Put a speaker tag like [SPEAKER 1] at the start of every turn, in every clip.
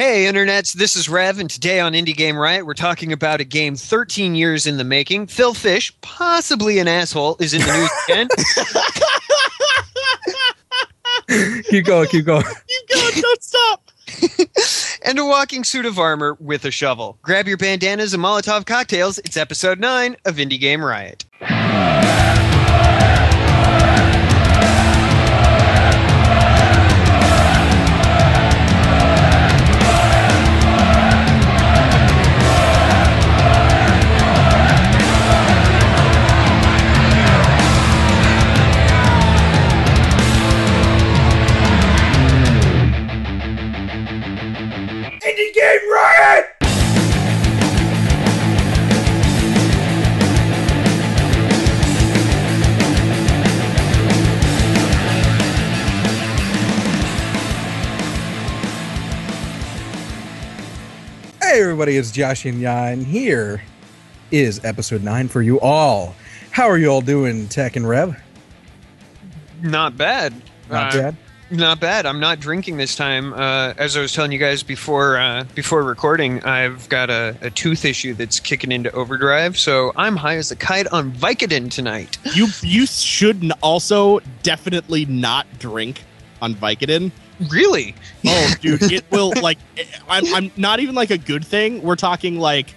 [SPEAKER 1] Hey, internets, this is Rev, and today on Indie Game Riot, we're talking about a game 13 years in the making. Phil Fish, possibly an asshole, is in the news again.
[SPEAKER 2] Keep going.
[SPEAKER 3] Keep going, don't stop.
[SPEAKER 1] And a walking suit of armor with a shovel. Grab your bandanas and Molotov cocktails. It's episode 9 of Indie Game Riot.
[SPEAKER 3] Indie Game Riot!
[SPEAKER 2] Hey everybody, it's JaShinYa, and here is episode 9 for you all. How are you all doing, Tech and Rev?
[SPEAKER 1] Not bad.
[SPEAKER 2] Not bad?
[SPEAKER 1] Not bad. I'm not drinking this time. As I was telling you guys before recording, I've got a tooth issue that's kicking into overdrive, so I'm high as a kite on Vicodin tonight.
[SPEAKER 3] You should also definitely not drink on Vicodin.
[SPEAKER 1] Really?
[SPEAKER 3] Oh, dude, it will, like, I'm not even like a good thing. We're talking like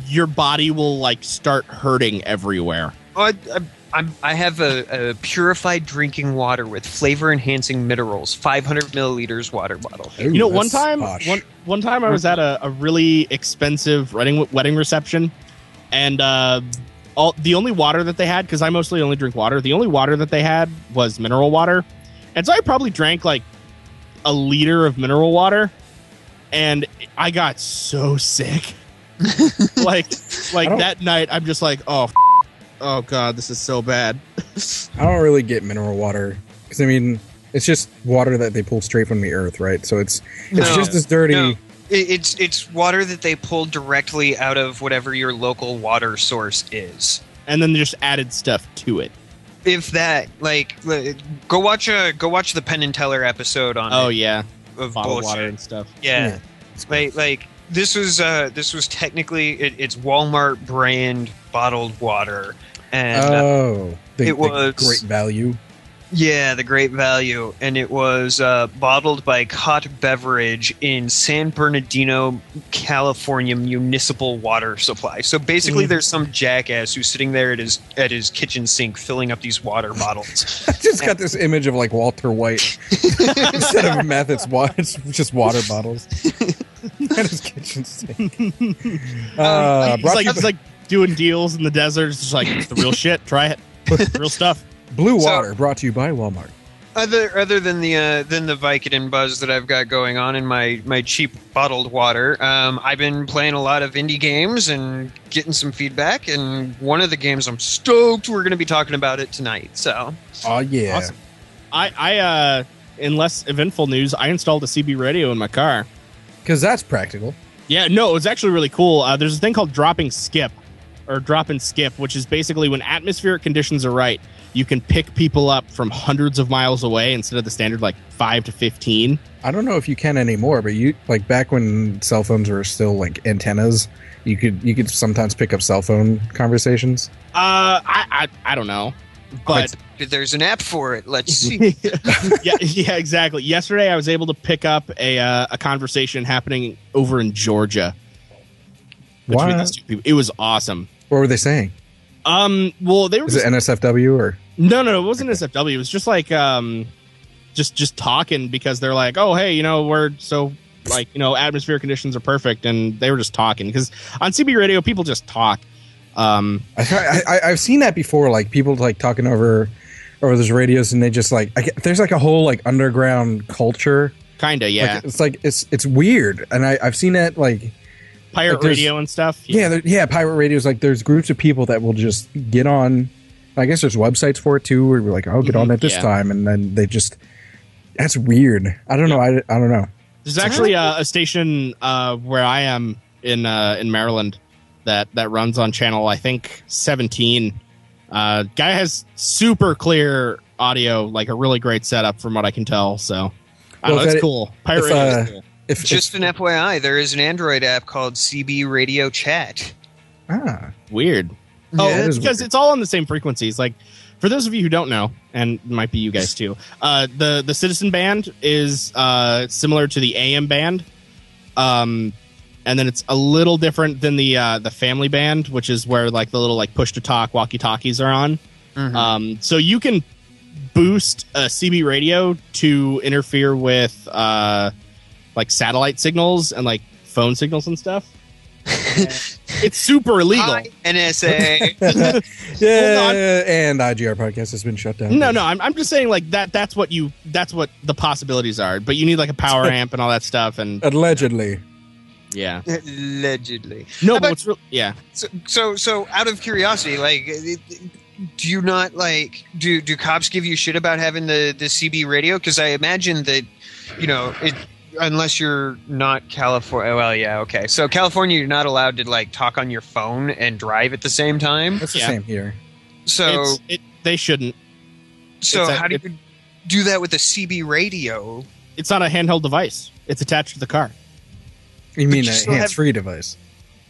[SPEAKER 3] your body will like start hurting everywhere.
[SPEAKER 1] I have a purified drinking water with flavor-enhancing minerals, 500 milliliters water bottle.
[SPEAKER 2] Ooh,
[SPEAKER 3] You know, one
[SPEAKER 2] that's
[SPEAKER 3] time,
[SPEAKER 2] posh.
[SPEAKER 3] one time I was at a really expensive wedding reception, and the only water that they had, because I mostly only drink water, the only water that they had was mineral water, and so I probably drank like a liter of mineral water, and I got so sick. like that night, I'm just like, oh god, this is so bad.
[SPEAKER 2] I don't really get mineral water, because I mean, it's just water that they pull straight from the earth, right? So it's just as dirty.
[SPEAKER 1] No. It's water that they pulled directly out of whatever your local water source is.
[SPEAKER 3] And then they just added stuff to it.
[SPEAKER 1] If that, like, go watch the Penn and Teller episode on
[SPEAKER 3] Oh yeah,
[SPEAKER 1] of
[SPEAKER 3] bottled
[SPEAKER 1] bullshit.
[SPEAKER 3] water and stuff.
[SPEAKER 1] Yeah. Like this was technically it's Walmart brand bottled water, and
[SPEAKER 2] it
[SPEAKER 1] was
[SPEAKER 2] the great value.
[SPEAKER 1] Yeah, the Great Value, and it was bottled by Cott Beverage in San Bernardino, California Municipal Water Supply. So basically, there's some jackass who's sitting there at his kitchen sink filling up these water bottles.
[SPEAKER 2] I just got this image of like Walter White instead of meth. It's just water bottles at his kitchen sink.
[SPEAKER 3] It's like doing deals in the desert. It's just like, it's the real shit. Try it. Real stuff.
[SPEAKER 2] Blue Water, brought to you by Walmart.
[SPEAKER 1] Other than the Vicodin buzz that I've got going on in my cheap bottled water, I've been playing a lot of indie games and getting some feedback. And one of the games I'm stoked we're going to be talking about it tonight. So,
[SPEAKER 2] Oh yeah,
[SPEAKER 3] Awesome. I in less eventful news, I installed a CB radio in my car.
[SPEAKER 2] because that's practical.
[SPEAKER 3] Yeah, no, it was actually really cool. There's a thing called drop and skip, which is basically when atmospheric conditions are right, you can pick people up from hundreds of miles away instead of the standard like 5 to 15.
[SPEAKER 2] I don't know if you can anymore, but you like back when cell phones were still like antennas, you could sometimes pick up cell phone conversations.
[SPEAKER 3] I don't know, but
[SPEAKER 1] there's an app for it. Let's see.
[SPEAKER 3] yeah, exactly. Yesterday, I was able to pick up a conversation happening over in Georgia between these two people. It was awesome.
[SPEAKER 2] What were they saying?
[SPEAKER 3] Well, they were.
[SPEAKER 2] Is it NSFW or?
[SPEAKER 3] No, it wasn't SFW. It was just like just talking, because they're like, oh, hey, we're so like, atmospheric conditions are perfect, and they were just talking, because on CB radio people just talk.
[SPEAKER 2] I've seen that before, like people like talking over those radios, and they just like there's like a whole like underground culture.
[SPEAKER 3] Kinda, yeah.
[SPEAKER 2] Like it's weird, and I've seen that like
[SPEAKER 3] Pirate radio and stuff.
[SPEAKER 2] Yeah, pirate radios. Like there's groups of people that will just get on. I guess there's websites for it too, where we're like, I'll get on at this time, and then they just. That's weird. I don't know. I don't know.
[SPEAKER 3] There's actually a station where I am in Maryland that runs on channel, I think 17. Guy has super clear audio, like a really great setup from what I can tell. So that's cool. Pirate radio is cool.
[SPEAKER 1] Just an FYI, there is an Android app called CB Radio Chat.
[SPEAKER 3] Weird.
[SPEAKER 2] Yeah,
[SPEAKER 3] because it's all on the same frequencies. Like, for those of you who don't know, and it might be you guys too, the Citizen band is similar to the AM band, and then it's a little different than the Family band, which is where like the little like push to talk walkie talkies are on. Mm-hmm. So you can boost a CB radio to interfere with like satellite signals and like phone signals and stuff. It's super illegal.
[SPEAKER 1] Hi, NSA.
[SPEAKER 2] And IGR podcast has been shut down.
[SPEAKER 3] No, I'm just saying like that's what the possibilities are. But you need like a power amp and all that stuff. And
[SPEAKER 2] allegedly.
[SPEAKER 3] Yeah.
[SPEAKER 1] Allegedly.
[SPEAKER 3] No, but what's yeah.
[SPEAKER 1] So out of curiosity, like, do you not like do cops give you shit about having the CB radio? Because I imagine that, you know, unless you're not California. Well, yeah, okay. So California, you're not allowed to like talk on your phone and drive at the same time.
[SPEAKER 2] That's the same here.
[SPEAKER 1] So
[SPEAKER 3] they shouldn't.
[SPEAKER 1] So how do you do that with a CB radio?
[SPEAKER 3] It's not a handheld device. It's attached to the car.
[SPEAKER 2] You mean a hands-free device?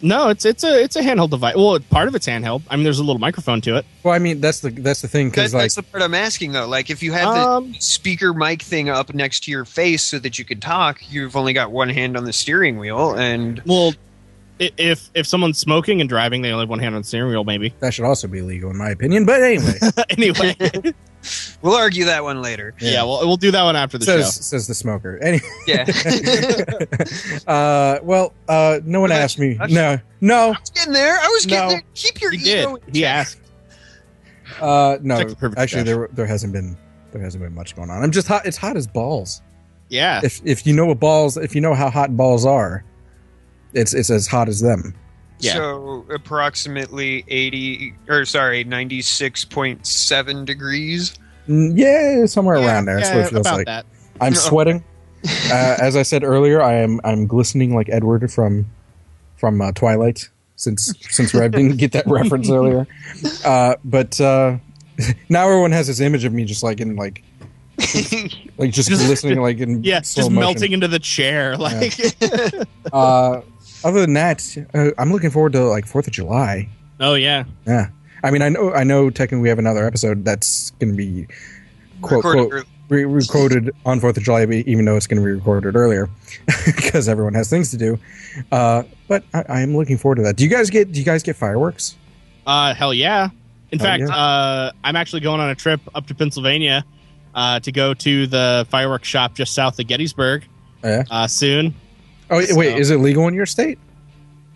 [SPEAKER 3] No, it's a handheld device. Well, part of it's handheld. I mean, there's a little microphone to it.
[SPEAKER 2] Well, I mean, that's the thing. Because
[SPEAKER 1] that's the part I'm asking, though. Like, if you have the speaker mic thing up next to your face so that you can talk, you've only got one hand on the steering wheel, and
[SPEAKER 3] well, if someone's smoking and driving, they only have one hand on the steering wheel. Maybe
[SPEAKER 2] that should also be illegal, in my opinion. But anyway,
[SPEAKER 1] we'll argue that one later.
[SPEAKER 3] Yeah, we'll do that one after the show.
[SPEAKER 2] Says the smoker. Anyway.
[SPEAKER 1] Yeah.
[SPEAKER 2] No one asked me. No.
[SPEAKER 1] I was getting there. There. Keep your ego.
[SPEAKER 3] He asked.
[SPEAKER 2] No. Actually, there hasn't been much going on. I'm just hot. It's hot as balls.
[SPEAKER 3] Yeah.
[SPEAKER 2] If you know if you know how hot balls are, it's as hot as them.
[SPEAKER 3] Yeah.
[SPEAKER 1] So approximately 96.7 degrees.
[SPEAKER 2] Yeah, somewhere around there. That's what it feels
[SPEAKER 3] about
[SPEAKER 2] like.
[SPEAKER 3] That.
[SPEAKER 2] I'm sweating. As I said earlier, I'm glistening like Edward from Twilight. Since Rev didn't get that reference earlier, but now everyone has this image of me just like in like just glistening like in
[SPEAKER 3] just melting into the chair like.
[SPEAKER 2] Yeah. Other than that, I'm looking forward to like 4th of July.
[SPEAKER 3] Oh yeah.
[SPEAKER 2] I mean, I know. Technically, we have another episode that's going to be quote recorded on 4th of July, even though it's going to be recorded earlier because everyone has things to do. But I am looking forward to that. Do you guys get fireworks?
[SPEAKER 3] Hell yeah! In fact, I'm actually going on a trip up to Pennsylvania to go to the fireworks shop just south of Gettysburg. Soon.
[SPEAKER 2] Oh wait, is it legal in your state?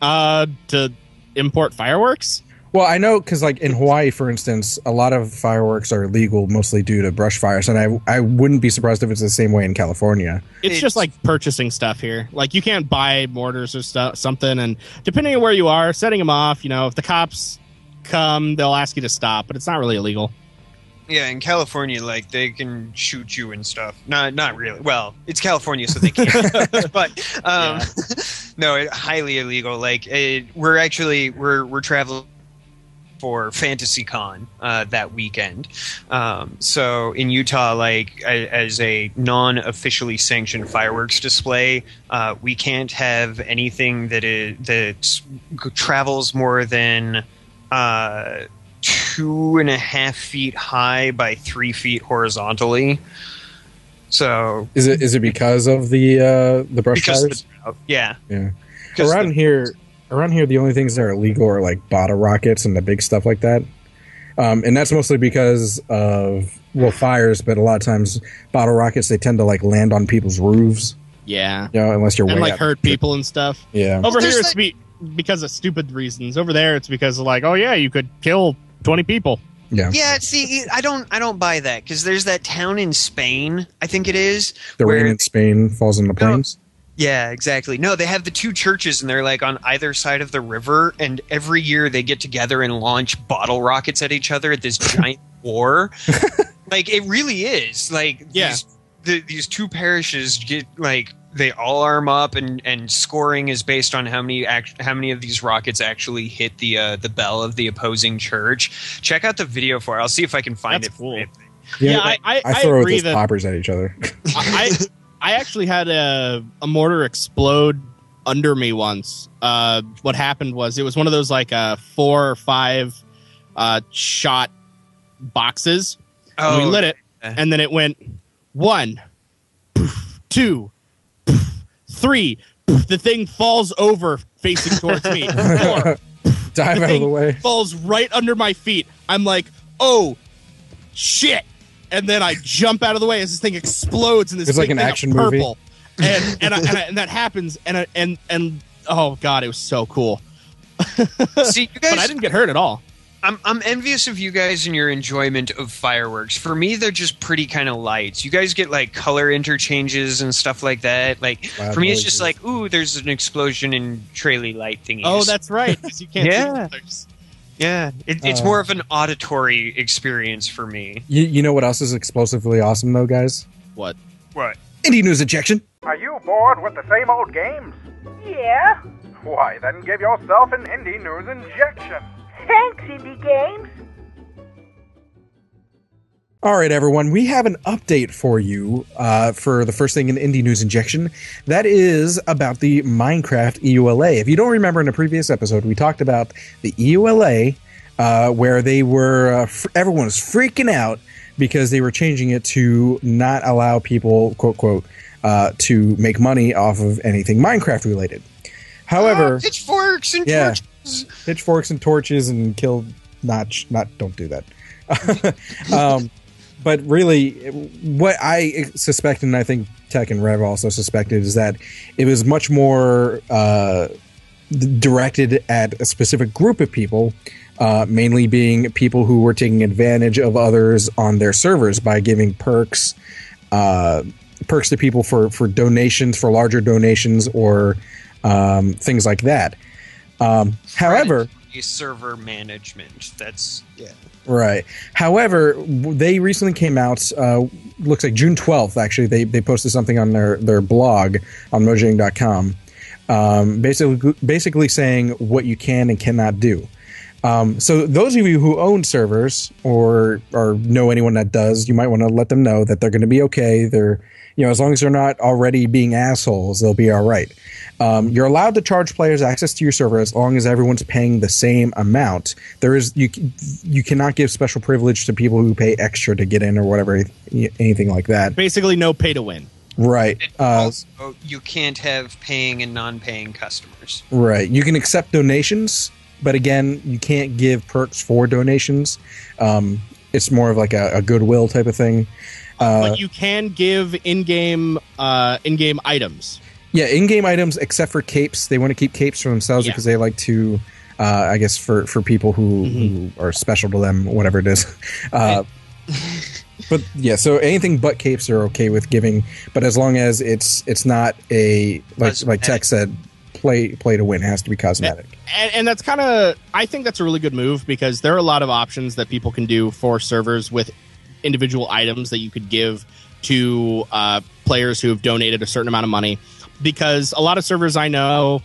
[SPEAKER 3] To import fireworks?
[SPEAKER 2] Well, I know because, like in Hawaii, for instance, a lot of fireworks are illegal mostly due to brush fires, and I wouldn't be surprised if it's the same way in California.
[SPEAKER 3] It's just like purchasing stuff here. Like you can't buy mortars or something, and depending on where you are, setting them off. You know, if the cops come, they'll ask you to stop, but it's not really illegal.
[SPEAKER 1] Yeah, in California, like they can shoot you and stuff. Not really. Well, it's California, so they can't. But no, highly illegal. Like we're traveling for FantasyCon that weekend. So in Utah, like as a non-officially sanctioned fireworks display, we can't have anything that travels more than 2.5 feet high by 3 feet horizontally. So
[SPEAKER 2] is it because of the brush fires?
[SPEAKER 1] Yeah.
[SPEAKER 2] Around here, the only things that are illegal are like bottle rockets and the big stuff like that. And that's mostly because of fires, but a lot of times bottle rockets, they tend to like land on people's roofs.
[SPEAKER 3] Yeah.
[SPEAKER 2] You know, unless you're
[SPEAKER 3] and like hurt people and stuff.
[SPEAKER 2] Yeah.
[SPEAKER 3] Over here, it's because of stupid reasons. Over there, it's because of like, oh yeah, you could kill 20 people.
[SPEAKER 2] Yeah.
[SPEAKER 1] Yeah. See, I don't buy that because there's that town in Spain, I think it is.
[SPEAKER 2] The rain in Spain falls on the plains.
[SPEAKER 1] Yeah, exactly. No, they have the two churches, and they're like on either side of the river, and every year they get together and launch bottle rockets at each other at this giant war. Like, it really is. Like, these two parishes get, like, they all arm up, and scoring is based on how many of these rockets actually hit the bell of the opposing church. Check out the video I'll see if I can find
[SPEAKER 3] That's
[SPEAKER 1] it.
[SPEAKER 3] Cool.
[SPEAKER 2] Yeah, I throw
[SPEAKER 3] agree
[SPEAKER 2] those poppers at each other.
[SPEAKER 3] I actually had a mortar explode under me once. What happened was it was one of those like 4 or 5 shot boxes. And we lit it, and then it went 1, 2, 3. The thing falls over facing towards me. 4.
[SPEAKER 2] Dive out of the way.
[SPEAKER 3] Falls right under my feet. I'm like, oh, shit. And then I jump out of the way as this thing explodes in this
[SPEAKER 2] it's
[SPEAKER 3] big
[SPEAKER 2] like an
[SPEAKER 3] thing
[SPEAKER 2] action
[SPEAKER 3] of
[SPEAKER 2] movie.
[SPEAKER 3] purple. And that happens. And oh, God, it was so cool.
[SPEAKER 1] See, you guys,
[SPEAKER 3] but I didn't get hurt at all.
[SPEAKER 1] I'm envious of you guys and your enjoyment of fireworks. For me, they're just pretty kind of lights. You guys get like color interchanges and stuff like that. Like for me, it's just like, ooh, there's an explosion in traily light thingies.
[SPEAKER 3] Oh, that's right. Because you can't see others.
[SPEAKER 1] Yeah, it's more of an auditory experience for me.
[SPEAKER 2] You know what else is explosively awesome, though, guys?
[SPEAKER 3] What?
[SPEAKER 2] Indie news injection.
[SPEAKER 4] Are you bored with the same old games?
[SPEAKER 5] Yeah.
[SPEAKER 4] Why, then give yourself an indie news injection.
[SPEAKER 5] Thanks, Indie Games.
[SPEAKER 2] All right, everyone. We have an update for you for the first thing in Indie News Injection. That is about the Minecraft EULA. If you don't remember, in a previous episode, we talked about the EULA, where they were everyone was freaking out because they were changing it to not allow people, quote, quote, to make money off of anything Minecraft related. However,
[SPEAKER 1] pitchforks and torches.
[SPEAKER 2] Pitchforks and torches and kill don't do that. But really, what I suspect, and I think Tech and Rev also suspected, is that it was much more directed at a specific group of people, mainly being people who were taking advantage of others on their servers by giving perks to people for donations, for larger donations, or things like that. However,
[SPEAKER 1] server management. That's
[SPEAKER 2] right. However, they recently came out. Looks like June 12th. Actually, they posted something on their blog on Mojang.com, basically saying what you can and cannot do. So those of you who own servers or know anyone that does, you might want to let them know that they're going to be okay. They're, as long as they're not already being assholes, they'll be all right. You're allowed to charge players access to your server as long as everyone's paying the same amount. You cannot give special privilege to people who pay extra to get in or whatever, anything like that.
[SPEAKER 3] Basically, no pay to win.
[SPEAKER 2] Right.
[SPEAKER 1] Also, you can't have paying and non-paying customers.
[SPEAKER 2] Right. You can accept donations, but again, you can't give perks for donations. It's more of like a goodwill type of thing.
[SPEAKER 3] But you can give in-game items.
[SPEAKER 2] Yeah, in-game items, except for capes. They want to keep capes for themselves because they like to, I guess, for people who are special to them, whatever it is. But yeah, so anything but capes are okay with giving, but as long as it's not a like Tech said, play to win. It has to be cosmetic.
[SPEAKER 3] And that's kind of, I think that's a really good move because there are a lot of options that people can do for servers with individual items that you could give to players who have donated a certain amount of money. Because a lot of servers I know,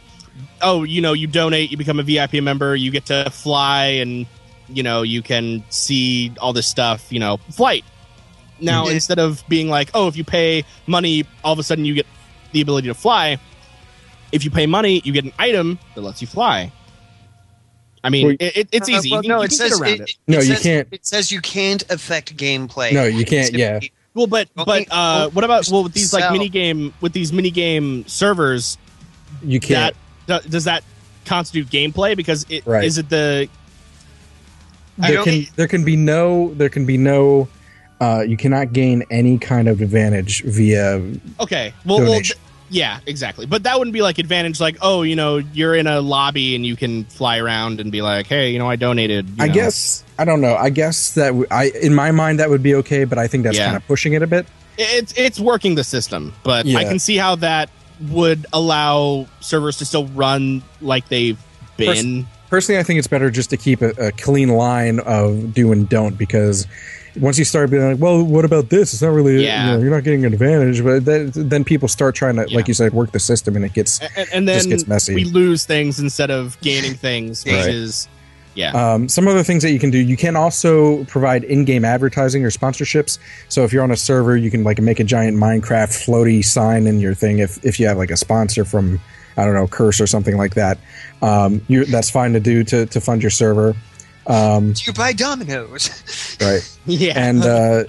[SPEAKER 3] you donate, you become a VIP member, you get to fly, and you can see all this stuff, flight. Now, instead of being like, if you pay money, all of a sudden you get the ability to fly. If you pay money, you get an item that lets you fly. I mean, it's easy. You can get around it.
[SPEAKER 2] You can't.
[SPEAKER 1] It says you can't affect gameplay.
[SPEAKER 2] No, you can't. Yeah.
[SPEAKER 3] Well, but what about with these like minigame servers?
[SPEAKER 2] You can't.
[SPEAKER 3] Does that constitute gameplay? Because is it the?
[SPEAKER 2] There can be no. You cannot gain any kind of advantage via.
[SPEAKER 3] Okay. Well, yeah, exactly. But that wouldn't be like advantage, like, you're in a lobby and you can fly around and be like, hey, I donated.
[SPEAKER 2] I guess, I don't know. I guess that in my mind that would be okay, but I think that's kind of pushing it a bit.
[SPEAKER 3] It's working the system, but I can see how that would allow servers to still run like they've been.
[SPEAKER 2] Personally, I think it's better just to keep a clean line of do and don't, because once you start being like, well, what about this? It's not really, you're not getting an advantage. But then people start trying to, like you said, work the system, and it gets
[SPEAKER 3] and then
[SPEAKER 2] just gets messy.
[SPEAKER 3] We lose things instead of gaining things, which is Yeah.
[SPEAKER 2] Some other things that you can do. You can also provide in-game advertising or sponsorships. So if you're on a server, you can like make a giant Minecraft floaty sign in your thing. If you have like a sponsor from, I don't know, Curse or something like that, that's fine to do to fund your server.
[SPEAKER 1] Do you buy Dominoes?
[SPEAKER 2] Right.
[SPEAKER 3] Yeah.
[SPEAKER 2] And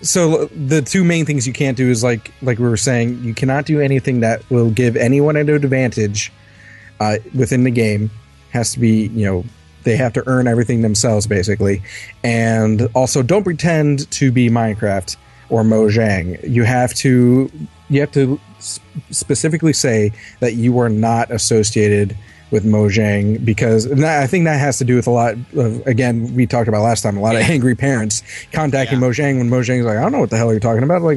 [SPEAKER 2] so the two main things you can't do is like we were saying, you cannot do anything that will give anyone an advantage within the game. Has to be, they have to earn everything themselves, basically. And also, don't pretend to be Minecraft or Mojang. You have to specifically say that you are not associated with Mojang, because I think that has to do with a lot of, again, we talked about last time, a lot of angry parents contacting Mojang when Mojang's like, I don't know what the hell you're talking about. Like,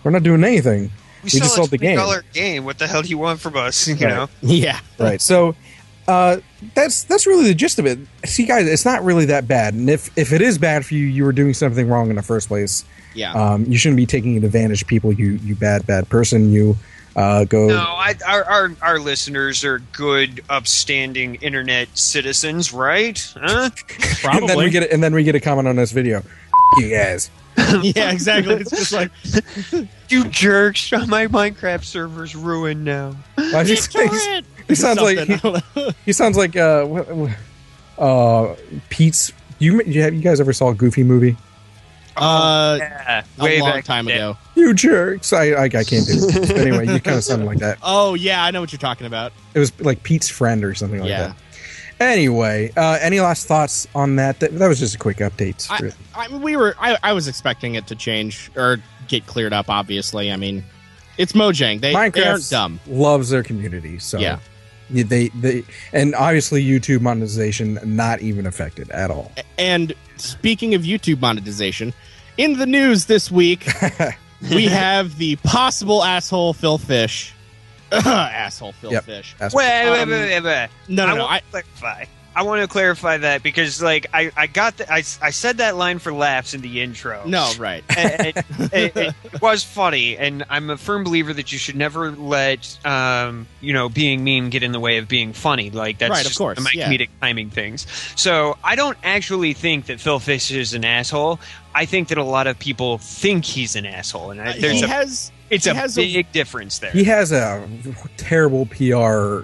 [SPEAKER 2] we're not doing anything. We just sold the game.
[SPEAKER 1] Game. What the hell do you want from us? You know?
[SPEAKER 3] Yeah.
[SPEAKER 2] Right. So that's really the gist of it. See, guys, it's not really that bad. And if it is bad for you, you were doing something wrong in the first place.
[SPEAKER 3] Yeah.
[SPEAKER 2] You shouldn't be taking advantage of people. You bad person. You go.
[SPEAKER 1] No, our listeners are good, upstanding internet citizens, right? Huh?
[SPEAKER 3] Probably.
[SPEAKER 2] and then we get a comment on this video. You guys.
[SPEAKER 3] Yeah, exactly. It's just like,
[SPEAKER 1] you jerks! My Minecraft server's ruined now.
[SPEAKER 2] Well, he sounds like Pete's. You guys ever saw a Goofy movie?
[SPEAKER 3] Yeah.
[SPEAKER 1] Way
[SPEAKER 3] a long
[SPEAKER 1] back
[SPEAKER 3] time ago.
[SPEAKER 2] You jerks! I can't do it. But anyway, you kind of sounded like that.
[SPEAKER 3] Oh yeah, I know what you're talking about.
[SPEAKER 2] It was like Pete's friend or something like that. Anyway, any last thoughts on that? That was just a quick update.
[SPEAKER 3] I was expecting it to change or get cleared up. Obviously, I mean, it's Mojang. They aren't dumb.
[SPEAKER 2] Loves their community, so
[SPEAKER 3] yeah.
[SPEAKER 2] They and obviously YouTube monetization not even affected at all.
[SPEAKER 3] And speaking of YouTube monetization, in the news this week, we have the possible asshole Phil Fish. Asshole Phil Fish.
[SPEAKER 1] Wait.
[SPEAKER 3] No.
[SPEAKER 1] I want to clarify that because, like, I said that line for laughs in the intro.
[SPEAKER 3] No, right.
[SPEAKER 1] It was funny, and I'm a firm believer that you should never let, being mean get in the way of being funny. Like, that's
[SPEAKER 3] right,
[SPEAKER 1] just
[SPEAKER 3] of course,
[SPEAKER 1] my comedic timing things. So I don't actually think that Phil Fish is an asshole. I think that a lot of people think he's an asshole, and it's a big difference there.
[SPEAKER 2] He has a terrible PR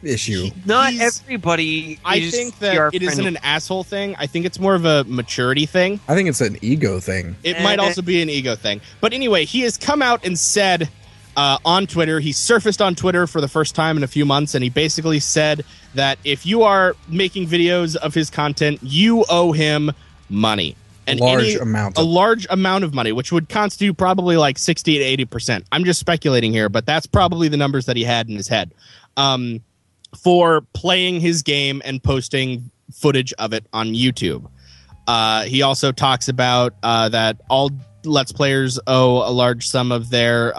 [SPEAKER 2] issue.
[SPEAKER 1] Not everybody.
[SPEAKER 3] I think that it isn't an asshole thing. I think it's more of a maturity thing.
[SPEAKER 2] I think it's an ego thing.
[SPEAKER 3] It might also be an ego thing. But anyway, he has come out and said on Twitter, he surfaced on Twitter for the first time in a few months, and he basically said that if you are making videos of his content, you owe him money.
[SPEAKER 2] A large amount of money, which would constitute probably like 60 to 80%. I'm just speculating here, but that's probably the numbers that he had in his head. For playing his game and posting footage of it on YouTube. He also talks about that all Let's Players owe a large sum of their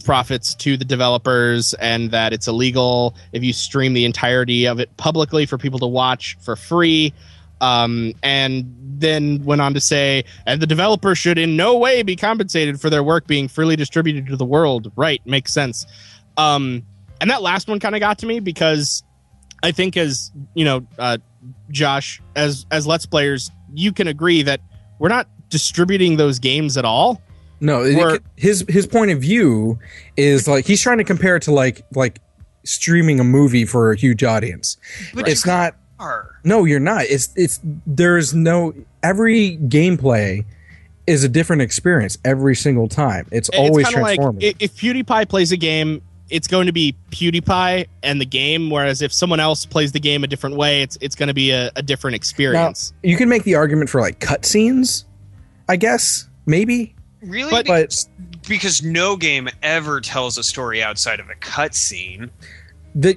[SPEAKER 2] profits to the developers, and that it's illegal if you stream the entirety of it publicly for people to watch for free. And then went on to say, and the developer should in no way be compensated for their work being freely distributed to the world. Right, makes sense. And that last one kind of got to me because I think, as you know, Josh, as Let's Players, you can agree that we're not distributing those games at all. No, his point of view is like he's trying to compare it to like streaming a movie for a huge audience. But it's not. No, you're not. There's no, every gameplay is a different experience every single time. It's always transformative. Like if PewDiePie plays a game, it's going to be PewDiePie and the game, whereas if someone else plays the game a different way, it's going to be a different experience. Now, you can make the argument for like cutscenes, I guess, maybe.
[SPEAKER 1] Really? Because no game ever tells a story outside of a cutscene.
[SPEAKER 2] They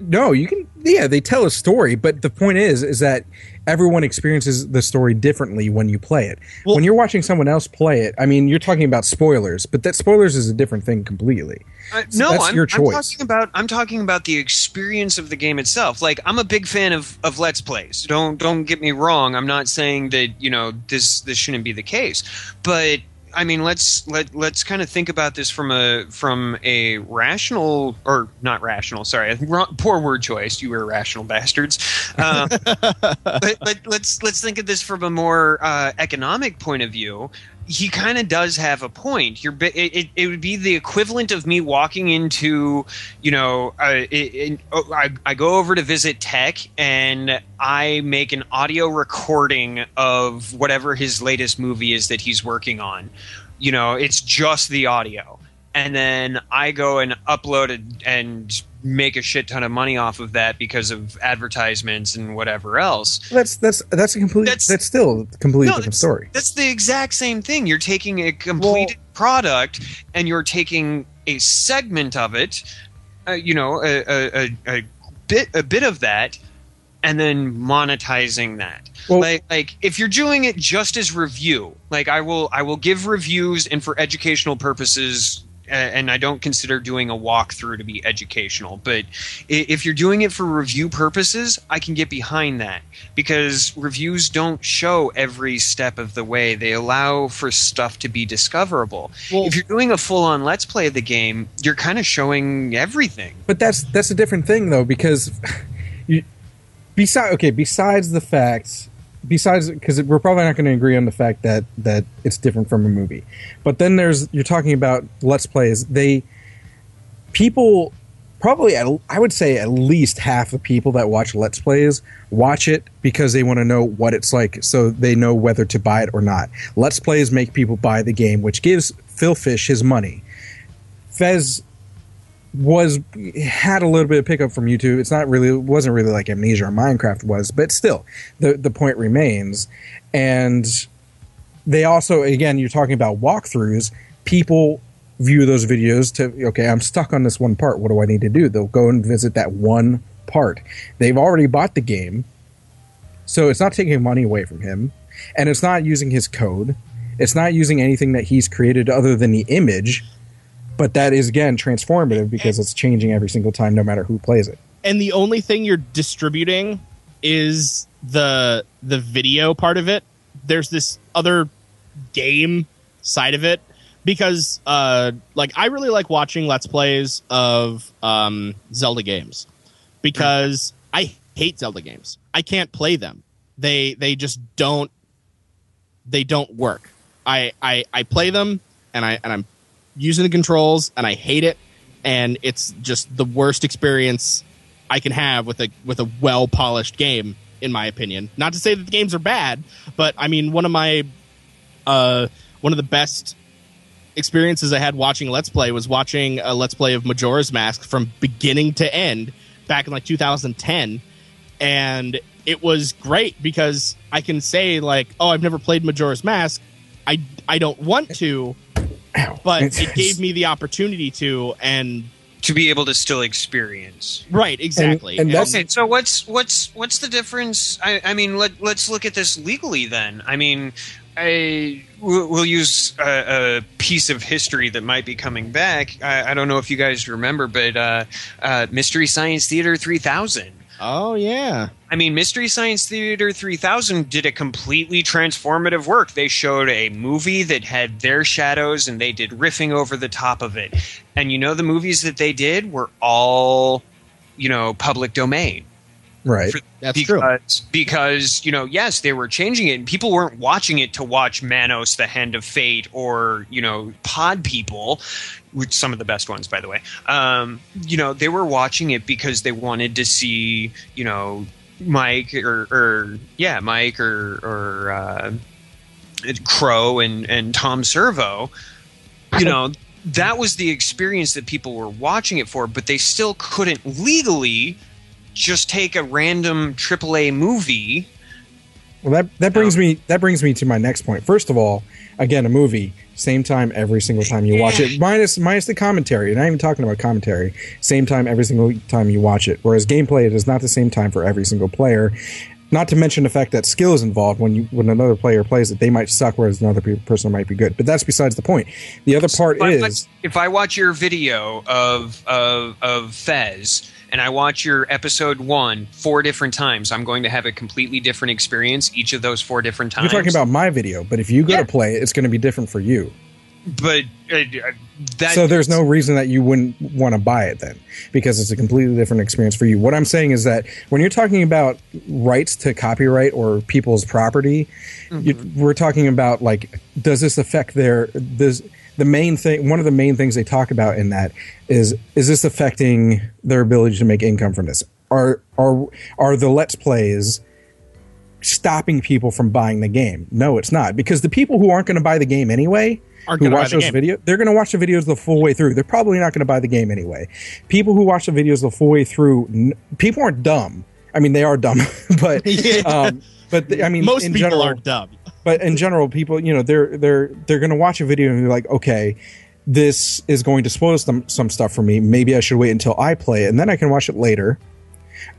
[SPEAKER 2] tell a story, but the point is that everyone experiences the story differently when you play it. Well, when you're watching someone else play it, I mean, you're talking about spoilers, but that spoilers is a different thing completely. That's your choice.
[SPEAKER 1] I'm talking about the experience of the game itself. Like, I'm a big fan of Let's Plays. Don't get me wrong. I'm not saying that, this shouldn't be the case, but I mean, let's kind of think about this from a rational, or not rational. Sorry, poor word choice. You were rational bastards. But let's think of this from a more economic point of view. He kind of does have a point. It would be the equivalent of me walking into, I go over to visit Tech and I make an audio recording of whatever his latest movie is that he's working on. It's just the audio. And then I go and upload it and make a shit ton of money off of that because of advertisements and whatever else.
[SPEAKER 2] That's still a completely different story.
[SPEAKER 1] That's the exact same thing. You're taking a completed product and you're taking a segment of it, a bit of that, and then monetizing that. Well, like if you're doing it just as review, like I will give reviews and for educational purposes. And I don't consider doing a walkthrough to be educational. But if you're doing it for review purposes, I can get behind that. Because reviews don't show every step of the way. They allow for stuff to be discoverable. Well, if you're doing a full-on Let's Play of the game, you're kind of showing everything.
[SPEAKER 2] But that's a different thing, though, because besides the fact... because we're probably not going to agree on the fact that it's different from a movie. But then you're talking about Let's Plays. People probably, I would say at least half the people that watch Let's Plays watch it because they want to know what it's like so they know whether to buy it or not. Let's Plays make people buy the game, which gives Phil Fish his money. Fez had a little bit of pickup from YouTube. It wasn't really like Amnesia or Minecraft was, but still, the point remains. And they also, again, you're talking about walkthroughs. People view those videos to, okay, I'm stuck on this one part. What do I need to do? They'll go and visit that one part. They've already bought the game, so it's not taking money away from him, and it's not using his code. It's not using anything that he's created other than the image. But that is, again, transformative because it's changing every single time, no matter who plays it.
[SPEAKER 3] And the only thing you're distributing is the video part of it. There's this other game side of it because, I really like watching Let's Plays of Zelda games because I hate Zelda games. I can't play them. They just don't. They don't work. I play them and I'm using the controls and I hate it, and it's just the worst experience I can have with a well polished game, in my opinion. Not to say that the games are bad, but I mean one of the best experiences I had watching Let's Play was watching a Let's Play of Majora's Mask from beginning to end back in 2010, and it was great because I can say I've never played Majora's Mask. I don't want to. But it gave me the opportunity to, and
[SPEAKER 1] to be able to still experience.
[SPEAKER 3] Right, exactly.
[SPEAKER 2] And
[SPEAKER 1] okay, so what's the difference? I mean, let's look at this legally then. I mean, we'll use a piece of history that might be coming back. I don't know if you guys remember, but Mystery Science Theater 3000.
[SPEAKER 3] Oh, yeah.
[SPEAKER 1] I mean, Mystery Science Theater 3000 did a completely transformative work. They showed a movie that had their shadows, and they did riffing over the top of it. And the movies that they did were all, public domain.
[SPEAKER 2] Right.
[SPEAKER 3] That's true.
[SPEAKER 1] Because, yes, they were changing it, and people weren't watching it to watch Manos, the Hand of Fate, or, Pod People, which some of the best ones, by the way. They were watching it because they wanted to see, Mike or Crow and Tom Servo. That was the experience that people were watching it for, but they still couldn't legally just take a random AAA movie.
[SPEAKER 2] Well, that brings me to my next point. First of all, again, a movie, same time every single time you watch it, minus the commentary. And I'm not even talking about commentary. Same time every single time you watch it. Whereas gameplay, it is not the same time for every single player. Not to mention the fact that skill is involved. When another player plays it, they might suck, whereas another person might be good. But that's besides the point. The other part is,
[SPEAKER 1] if I watch your video of Fez and I watch your episode 1 4 different times, I'm going to have a completely different experience each of those 4 different times.
[SPEAKER 2] you're talking about my video, but if you go to play it, it's going to be different for you.
[SPEAKER 1] But
[SPEAKER 2] so there's no reason that you wouldn't want to buy it then, because it's a completely different experience for you. What I'm saying is that when you're talking about rights to copyright or people's property, we're talking about, like, does this affect the main thing? One of the main things they talk about in that is this affecting their ability to make income from this? Are the Let's Plays stopping people from buying the game? No, it's not, because the people who aren't going to buy the game anyway, who watch those videos, they're going to watch the videos the full way through. They're probably not going to buy the game anyway. People who watch the videos the full way through, people aren't dumb. I mean, they are dumb, but I mean,
[SPEAKER 3] most people
[SPEAKER 2] general,
[SPEAKER 3] are dumb.
[SPEAKER 2] But in general, people, they're going to watch a video and they're like, okay, this is going to spoil some stuff for me. Maybe I should wait until I play it and then I can watch it later.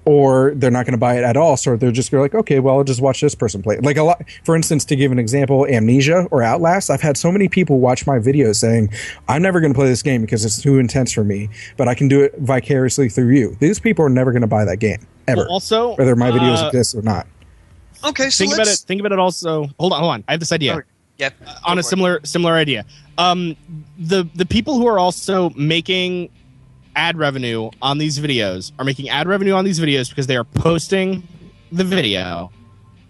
[SPEAKER 2] Or they're not going to buy it at all, so they're just going to like, okay, well, I'll just watch this person play it. Like, a lot, for instance, to give an example, Amnesia or Outlast, I've had so many people watch my videos saying, I'm never going to play this game because it's too intense for me, but I can do it vicariously through you. These people are never going to buy that game, ever.
[SPEAKER 3] Well, also,
[SPEAKER 2] whether my videos exist or not.
[SPEAKER 1] Okay, so
[SPEAKER 3] think about it also. Hold on. I have this idea.
[SPEAKER 1] Oh, yep.
[SPEAKER 3] On a similar idea. The people who are also making ad revenue on these videos are making ad revenue on these videos because they are posting the video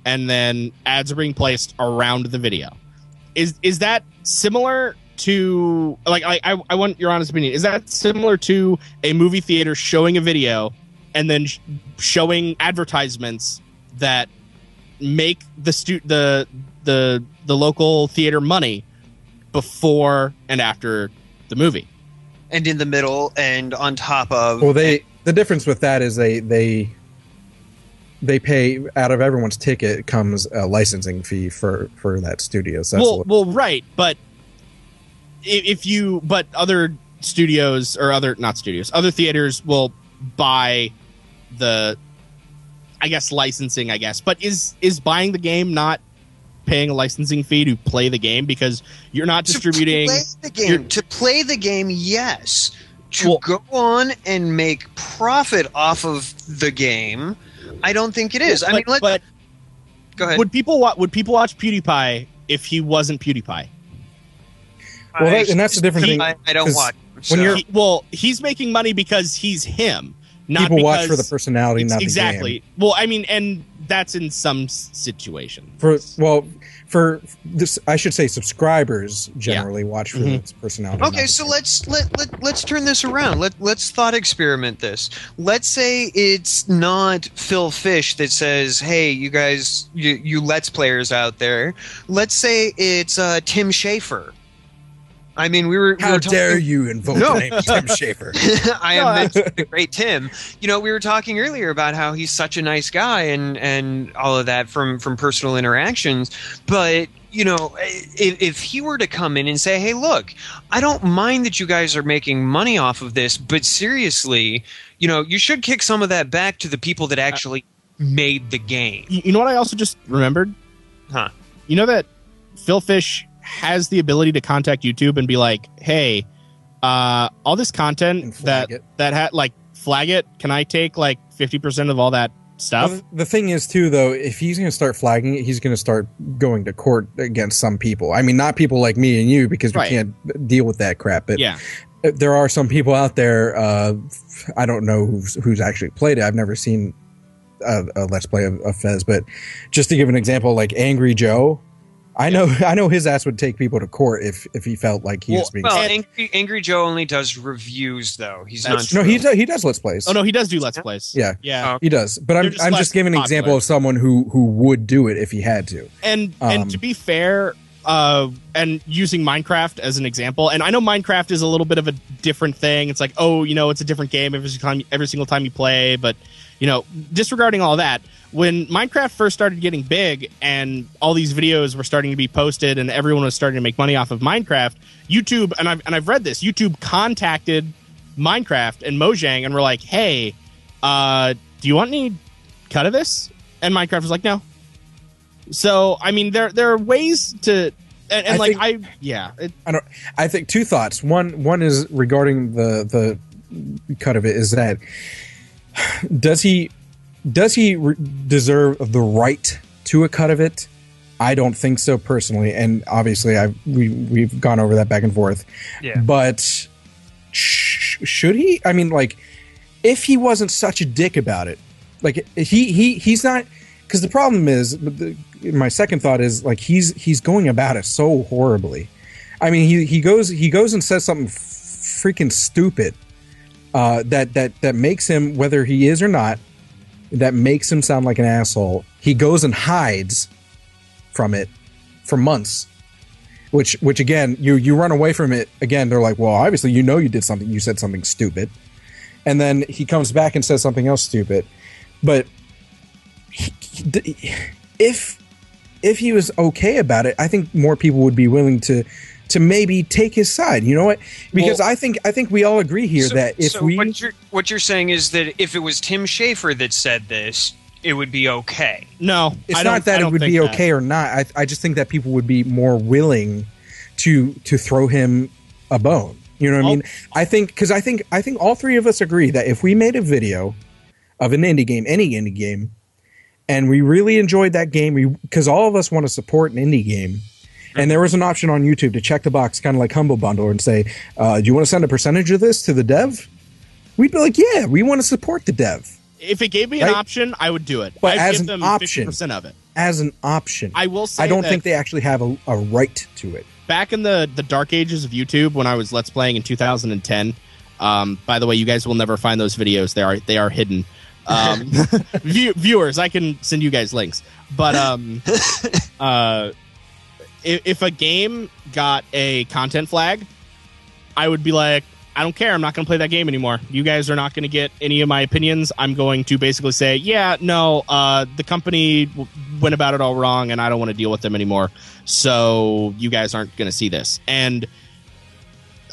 [SPEAKER 3] and then ads are being placed around the video. Is that similar to, like, I want your honest opinion. Is that similar to a movie theater showing a video and then showing advertisements that make the local theater money before and after the movie?
[SPEAKER 1] And in the middle and on top of...
[SPEAKER 2] Well, the difference with that is they pay, out of everyone's ticket comes a licensing fee for that studio. So
[SPEAKER 3] well, right, but but other studios or other theaters will buy the, I guess, licensing, I guess. But is buying the game not paying a licensing fee to play the game, because you're not distributing
[SPEAKER 1] to play the game, yes. Go on and make profit off of the game, I don't think it is. But go ahead.
[SPEAKER 3] Would people watch PewDiePie if he wasn't PewDiePie?
[SPEAKER 2] Well, and that's the different thing.
[SPEAKER 1] I don't watch.
[SPEAKER 3] He's making money because he's him. Not
[SPEAKER 2] people
[SPEAKER 3] because
[SPEAKER 2] watch for the personality, not
[SPEAKER 3] exactly.
[SPEAKER 2] The game.
[SPEAKER 3] Well, I mean, and that's in some situation.
[SPEAKER 2] For this, I should say subscribers generally watch for its personality.
[SPEAKER 1] Okay, so let's turn this around. Let's thought experiment this. Let's say it's not Phil Fish that says, "Hey, you guys, you Let's Players out there." Let's say it's Tim Schafer. I mean,
[SPEAKER 2] How dare you invoke the name Tim Schafer?
[SPEAKER 1] I am mentioning the great Tim. We were talking earlier about how he's such a nice guy and all of that from personal interactions. But, if he were to come in and say, hey, look, I don't mind that you guys are making money off of this, but seriously, you should kick some of that back to the people that actually made the game.
[SPEAKER 3] You know what I also just remembered?
[SPEAKER 1] Huh?
[SPEAKER 3] You know that Phil Fish has the ability to contact YouTube and be like, hey, all this content that flag it, can I take like 50% of all that stuff?
[SPEAKER 2] Well, the thing is too, though, if he's going to start flagging it, he's going to start going to court against some people. I mean, not people like me and you, because we can't deal with that crap, but there are some people out there. I don't know who's actually played it. I've never seen a Let's Play of Fez, but just to give an example, like Angry Joe, I know his ass would take people to court if he felt like he was being.
[SPEAKER 1] Well, Angry Joe only does reviews, though. He
[SPEAKER 2] does Let's Plays.
[SPEAKER 3] Oh no, he does do Let's Plays.
[SPEAKER 2] Yeah, he does. But I'm just giving an example of someone who would do it if he had to.
[SPEAKER 3] And to be fair, and using Minecraft as an example, and I know Minecraft is a little bit of a different thing. It's like, it's a different game every single time you play, but disregarding all that. When Minecraft first started getting big and all these videos were starting to be posted and everyone was starting to make money off of Minecraft, YouTube, and I've read this, YouTube contacted Minecraft and Mojang and were like, hey, do you want any cut of this? And Minecraft was like, no. So, I mean, there are ways to... And
[SPEAKER 2] I think two thoughts. One is regarding the cut of it is that does he deserve the right to a cut of it? I don't think so personally, and obviously we've gone over that back and forth.
[SPEAKER 1] Yeah.
[SPEAKER 2] But should he? I mean, like, if he wasn't such a dick about it, like he's not. Because the problem is, my second thought is like he's going about it so horribly. I mean, he goes and says something freaking stupid that makes him, whether he is or not, that makes him sound like an asshole. He goes and hides from it for months, which again, you run away from it again. They're like, well, obviously you did something. You said something stupid, and then he comes back and says something else stupid, but. If he was okay about it, I think more people would be willing to maybe take his side. You know what? Because I think we all agree here that if
[SPEAKER 1] what you're saying is that if it was Tim Schafer that said this, it would be okay.
[SPEAKER 3] No,
[SPEAKER 2] it's not that it would be okay or not. I just think that people would be more willing to throw him a bone. You know what I mean? I think all three of us agree that if we made a video of an indie game, any indie game, and we really enjoyed that game, because all of us want to support an indie game, and there was an option on YouTube to check the box, kind of like Humble Bundle, and say, do you want to send a percentage of this to the dev? We'd be like, yeah, we want to support the dev.
[SPEAKER 3] If it gave me an option, I would do it.
[SPEAKER 2] But
[SPEAKER 3] I'd
[SPEAKER 2] as
[SPEAKER 3] give
[SPEAKER 2] an
[SPEAKER 3] them
[SPEAKER 2] option,
[SPEAKER 3] 50% of it.
[SPEAKER 2] As an option.
[SPEAKER 3] I will say
[SPEAKER 2] I don't think they actually have a right to it.
[SPEAKER 3] Back in the dark ages of YouTube, when I was Let's Playing in 2010, by the way, you guys will never find those videos. They are hidden. Viewers, I can send you guys links, but if a game got a content flag, I would be like, I don't care, I'm not going to play that game anymore. You guys are not going to get any of my opinions. I'm going to basically say, yeah, no, the company went about it all wrong and I don't want to deal with them anymore, so you guys aren't going to see this. And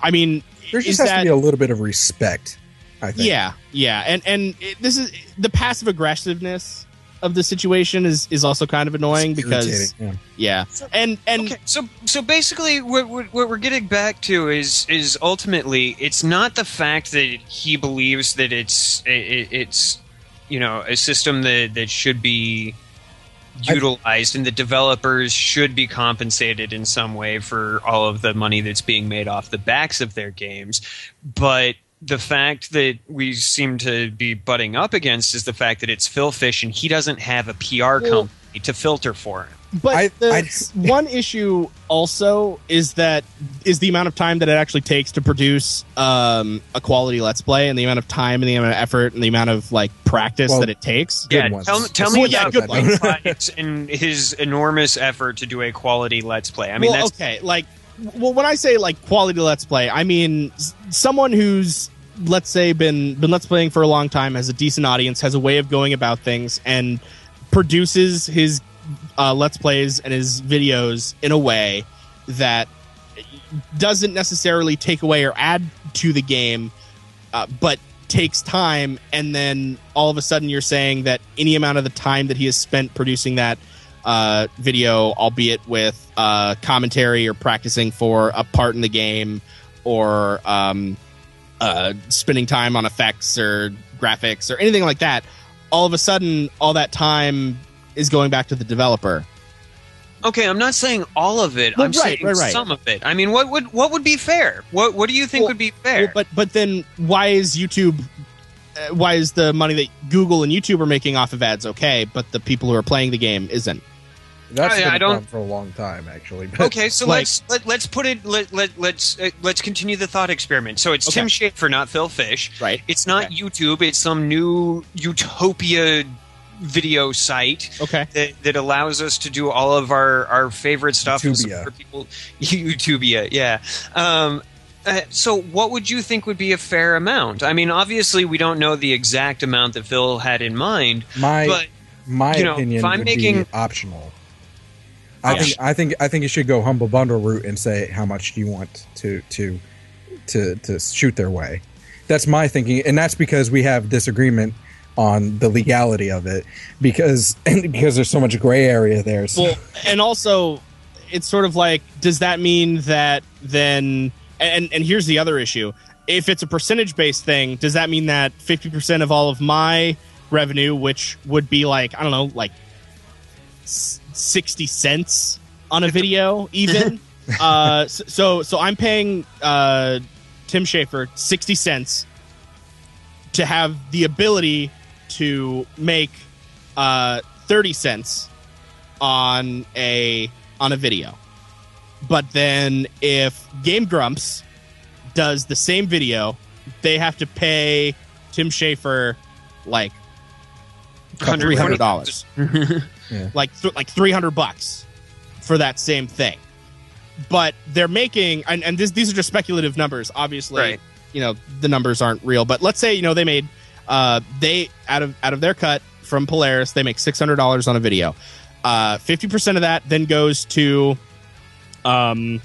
[SPEAKER 3] I mean,
[SPEAKER 2] there just has to be a little bit of respect, I think.
[SPEAKER 3] Yeah, and this is the passive aggressiveness of the situation is also kind of annoying because
[SPEAKER 1] okay, so basically what we're getting back to is ultimately it's not the fact that he believes that it's a system that should be utilized and the developers should be compensated in some way for all of the money that's being made off the backs of their games, but the fact that we seem to be butting up against is the fact that it's Phil Fish and he doesn't have a PR company to filter for him.
[SPEAKER 3] But one issue also is the amount of time that it actually takes to produce a quality Let's Play, and the amount of time and the amount of effort and the amount of practice that it takes.
[SPEAKER 1] Yeah, tell me about Good and his enormous effort to do a quality Let's Play. I mean,
[SPEAKER 3] when I say quality Let's Play, I mean someone who's, let's say, been Let's Playing for a long time, has a decent audience, has a way of going about things, and produces his Let's Plays and his videos in a way that doesn't necessarily take away or add to the game, but takes time, and then all of a sudden you're saying that any amount of the time that he has spent producing that video, albeit with commentary or practicing for a part in the game, or spending time on effects or graphics or anything like that, all of a sudden all that time is going back to the developer.
[SPEAKER 1] Okay, I'm not saying all of it. I'm saying some of it. I mean, what would be fair? What do you think would be fair?
[SPEAKER 3] But then why is YouTube? Why is the money that Google and YouTube are making off of ads okay, but the people who are playing the game isn't?
[SPEAKER 2] That's been a problem for a long time, actually. But
[SPEAKER 1] okay, so let's put it. Let's continue the thought experiment. So it's Tim Schafer, not Phil Fish.
[SPEAKER 3] Right.
[SPEAKER 1] It's not YouTube. It's some new utopia video site that allows us to do all of our favorite stuff for people. Utopia, yeah. So what would you think would be a fair amount? I mean, obviously we don't know the exact amount that Phil had in mind.
[SPEAKER 2] My opinion would be optional. I think it should go Humble Bundle route and say how much do you want to shoot their way. That's my thinking, and that's because we have disagreement on the legality of it because there's so much gray area there. So.
[SPEAKER 3] Well, and also it's sort of like, does that mean that then, and here's the other issue, if it's a percentage based thing, does that mean that 50% of all of my revenue, which would be like, I don't know, like 60 cents on a video even, so I'm paying Tim Schafer 60 cents to have the ability to make 30 cents on a video. But then if Game Grumps does the same video, they have to pay Tim Schafer like $300.
[SPEAKER 2] Yeah.
[SPEAKER 3] like $300 for that same thing. But they're making, and these are just speculative numbers, obviously.
[SPEAKER 1] Right.
[SPEAKER 3] You know, the numbers aren't real, but let's say, you know, they made they out of their cut from Polaris, they make $600 on a video. 50% of that then goes to Tim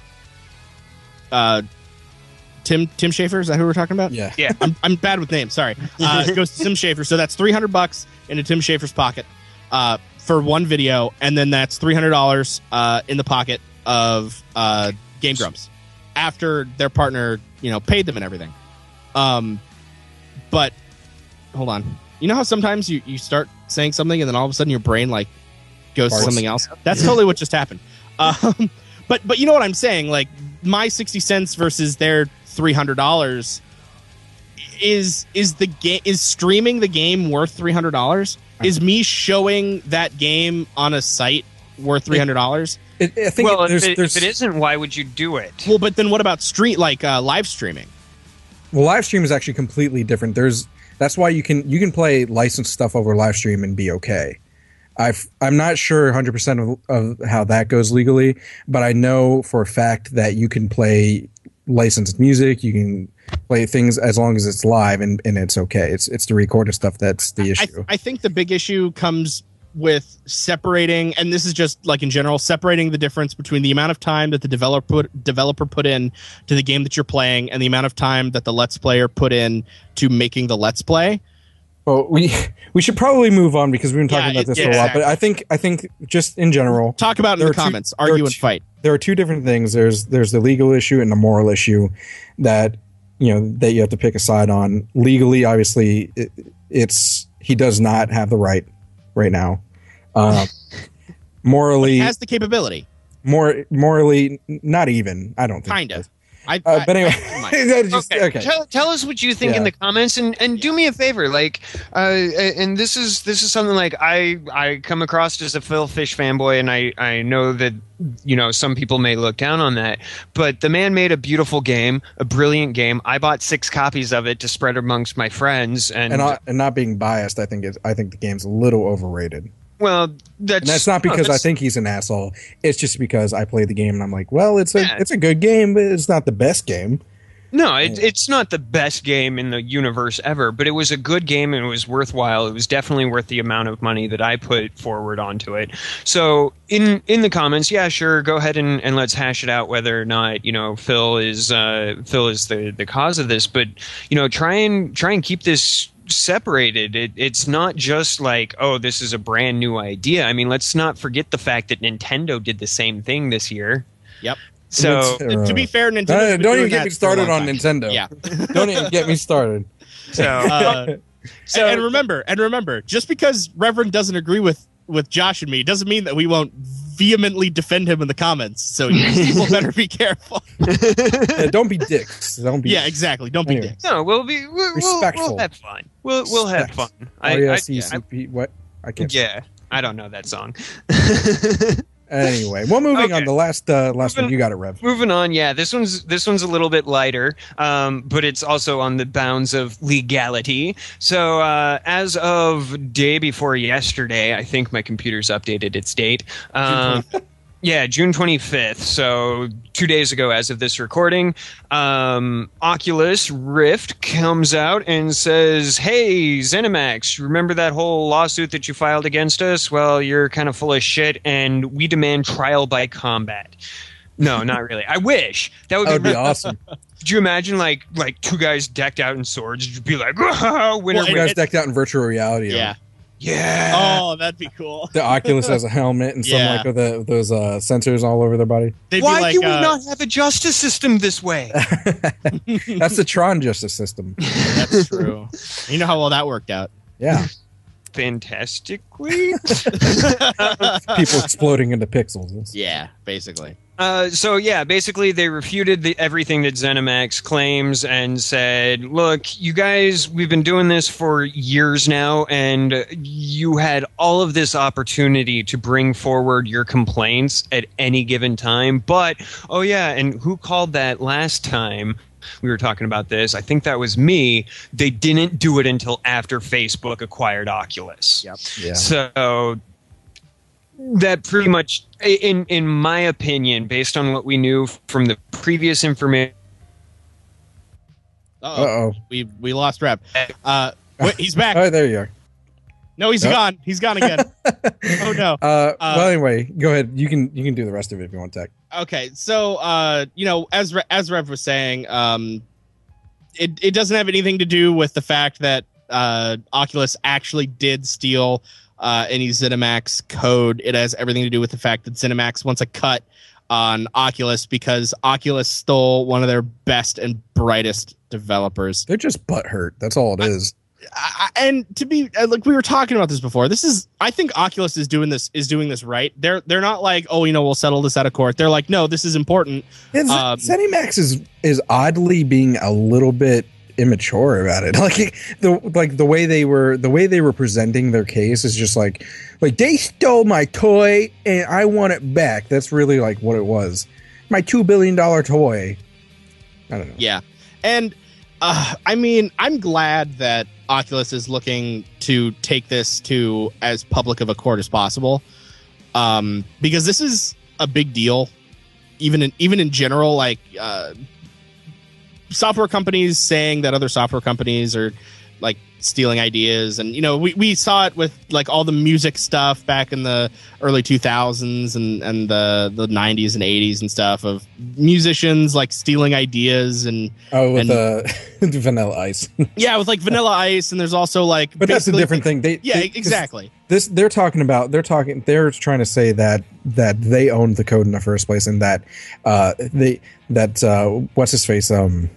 [SPEAKER 3] Schafer. Is that who we're talking about?
[SPEAKER 2] Yeah.
[SPEAKER 3] I'm bad with names. Sorry. It goes to Tim Schafer. So that's $300 into Tim Schafer's pocket for one video, and then that's $300 in the pocket of Game Grumps after their partner, you know, paid them and everything. But hold on. You know how sometimes you start saying something and then all of a sudden your brain like goes to something else? That's totally what just happened. But you know what I'm saying? Like my 60 cents versus their $300 is streaming the game worth $300? Is me showing that game on a site worth $300?
[SPEAKER 2] I think
[SPEAKER 1] Well,
[SPEAKER 2] there's,
[SPEAKER 1] if it isn't, why would you do it?
[SPEAKER 3] Well, but then what about live streaming?
[SPEAKER 2] well, live stream is actually completely different. That's why you can play licensed stuff over live stream and be okay. I'm not sure 100% of how that goes legally, but I know for a fact that you can play licensed music. You can play things as long as it's live and it's okay. It's the recorded stuff that's the issue.
[SPEAKER 3] I think the big issue comes with separating, and this is just like in general, separating the difference between the amount of time that the developer put in to the game that you're playing and the amount of time that the Let's Player put in to making the Let's Play.
[SPEAKER 2] Well, we should probably move on because we've been talking about this for a while. But I think just in general,
[SPEAKER 3] talk about it in the comments, argue and fight.
[SPEAKER 2] There are two different things. There's the legal issue and the moral issue that that you have to pick a side on. Legally, obviously, he does not have the right now. Morally,
[SPEAKER 3] he has the capability.
[SPEAKER 2] Morally, not even. I don't think.
[SPEAKER 3] Kind of.
[SPEAKER 2] But anyway, okay.
[SPEAKER 1] Tell us what you think in the comments, and do me a favor, like, and this is something like I come across as a Phil Fish fanboy, and I know that some people may look down on that, but the man made a beautiful game, a brilliant game. I bought 6 copies of it to spread amongst my friends, and
[SPEAKER 2] not being biased, I think the game's a little overrated.
[SPEAKER 1] Well,
[SPEAKER 2] that's not because I think he's an asshole. It's just because I played the game and I'm like, well, it's a good game, but it's not the best game.
[SPEAKER 1] No, it's not the best game in the universe ever, but it was a good game and it was worthwhile. It was definitely worth the amount of money that I put forward onto it. So in the comments, yeah, sure, go ahead and let's hash it out whether or not Phil is the cause of this. But try and keep this separated. It's not just like, oh, this is a brand new idea. I mean, let's not forget the fact that Nintendo did the same thing this year.
[SPEAKER 3] Yep.
[SPEAKER 1] So
[SPEAKER 3] to be fair, Nintendo
[SPEAKER 2] don't even get me started on Nintendo.
[SPEAKER 3] Yeah.
[SPEAKER 2] Don't even get me started.
[SPEAKER 3] So and remember, just because Reverend doesn't agree with Josh and me doesn't mean that we won't vehemently defend him in the comments. So people better be careful.
[SPEAKER 2] Don't be dicks.
[SPEAKER 3] Yeah, exactly. Don't be dicks.
[SPEAKER 1] No, we'll
[SPEAKER 2] respectful.
[SPEAKER 1] We'll have fun. We'll have fun.
[SPEAKER 2] What? I can't.
[SPEAKER 1] Yeah, I don't know that song.
[SPEAKER 2] Anyway, well, moving on. The last one, you got it, Rev.
[SPEAKER 1] Moving on, yeah. This one's a little bit lighter, but it's also on the bounds of legality. So, as of day before yesterday, I think my computer's updated its date. Yeah, June 25th. So 2 days ago, as of this recording, Occulus Rift comes out and says, "Hey, Zenimax, remember that whole lawsuit that you filed against us? Well, you're kind of full of shit, and we demand trial by combat." No, not really. I wish that would be
[SPEAKER 2] awesome.
[SPEAKER 1] Could you imagine like two guys decked out in swords? You'd be like, winner,
[SPEAKER 2] Well, you guys decked out in virtual reality.
[SPEAKER 3] Yeah.
[SPEAKER 1] Yeah.
[SPEAKER 3] Oh, that'd be cool.
[SPEAKER 2] The Oculus has a helmet and some like with those sensors all over their body.
[SPEAKER 1] Why do we not have a justice system this way?
[SPEAKER 2] That's the Tron justice system.
[SPEAKER 3] That's true. You know how well that worked out.
[SPEAKER 2] Yeah.
[SPEAKER 1] Fantastically.
[SPEAKER 2] People exploding into pixels.
[SPEAKER 3] Yeah, basically.
[SPEAKER 1] Basically they refuted everything that Zenimax claims and said, look, you guys, we've been doing this for years now, and you had all of this opportunity to bring forward your complaints at any given time. But, oh yeah, and who called that last time? We were talking about this. I think that was me. They didn't do it until after Facebook acquired Oculus.
[SPEAKER 3] Yep.
[SPEAKER 2] Yeah.
[SPEAKER 1] So that pretty much, in my opinion, based on what we knew from the previous information.
[SPEAKER 3] Uh-oh. We lost Rep. Wait, he's back.
[SPEAKER 2] Oh, there you are.
[SPEAKER 3] No, he's gone. He's gone again. Oh no.
[SPEAKER 2] Well, anyway, go ahead. You can do the rest of it if you want, Tech.
[SPEAKER 3] Okay, so as Rev was saying, it doesn't have anything to do with the fact that Oculus actually did steal any Zenimax code. It has everything to do with the fact that Zenimax wants a cut on Oculus because Oculus stole one of their best and brightest developers.
[SPEAKER 2] They're just butthurt. That's all it is.
[SPEAKER 3] And to be like we were talking about this before, I think Oculus is doing this right. They're not like, oh, we'll settle this out of court. They're like, no, this is important.
[SPEAKER 2] Zenimax is oddly being a little bit immature about it. The way they were presenting their case is just like they stole my toy and I want it back. That's really like what it was. My $2 billion toy. I don't know.
[SPEAKER 3] Yeah, and I'm glad that Oculus is looking to take this to as public of a court as possible, because this is a big deal. Even in general, like software companies saying that other software companies are like stealing ideas, and we saw it with like all the music stuff back in the early 2000s and the 90s and 80s and stuff of musicians like stealing ideas and
[SPEAKER 2] Vanilla Ice.
[SPEAKER 3] Yeah, with like Vanilla Ice, and there's also like,
[SPEAKER 2] but that's a different thing.
[SPEAKER 3] Exactly.
[SPEAKER 2] They're trying to say that they owned the code in the first place, and that what's his face? I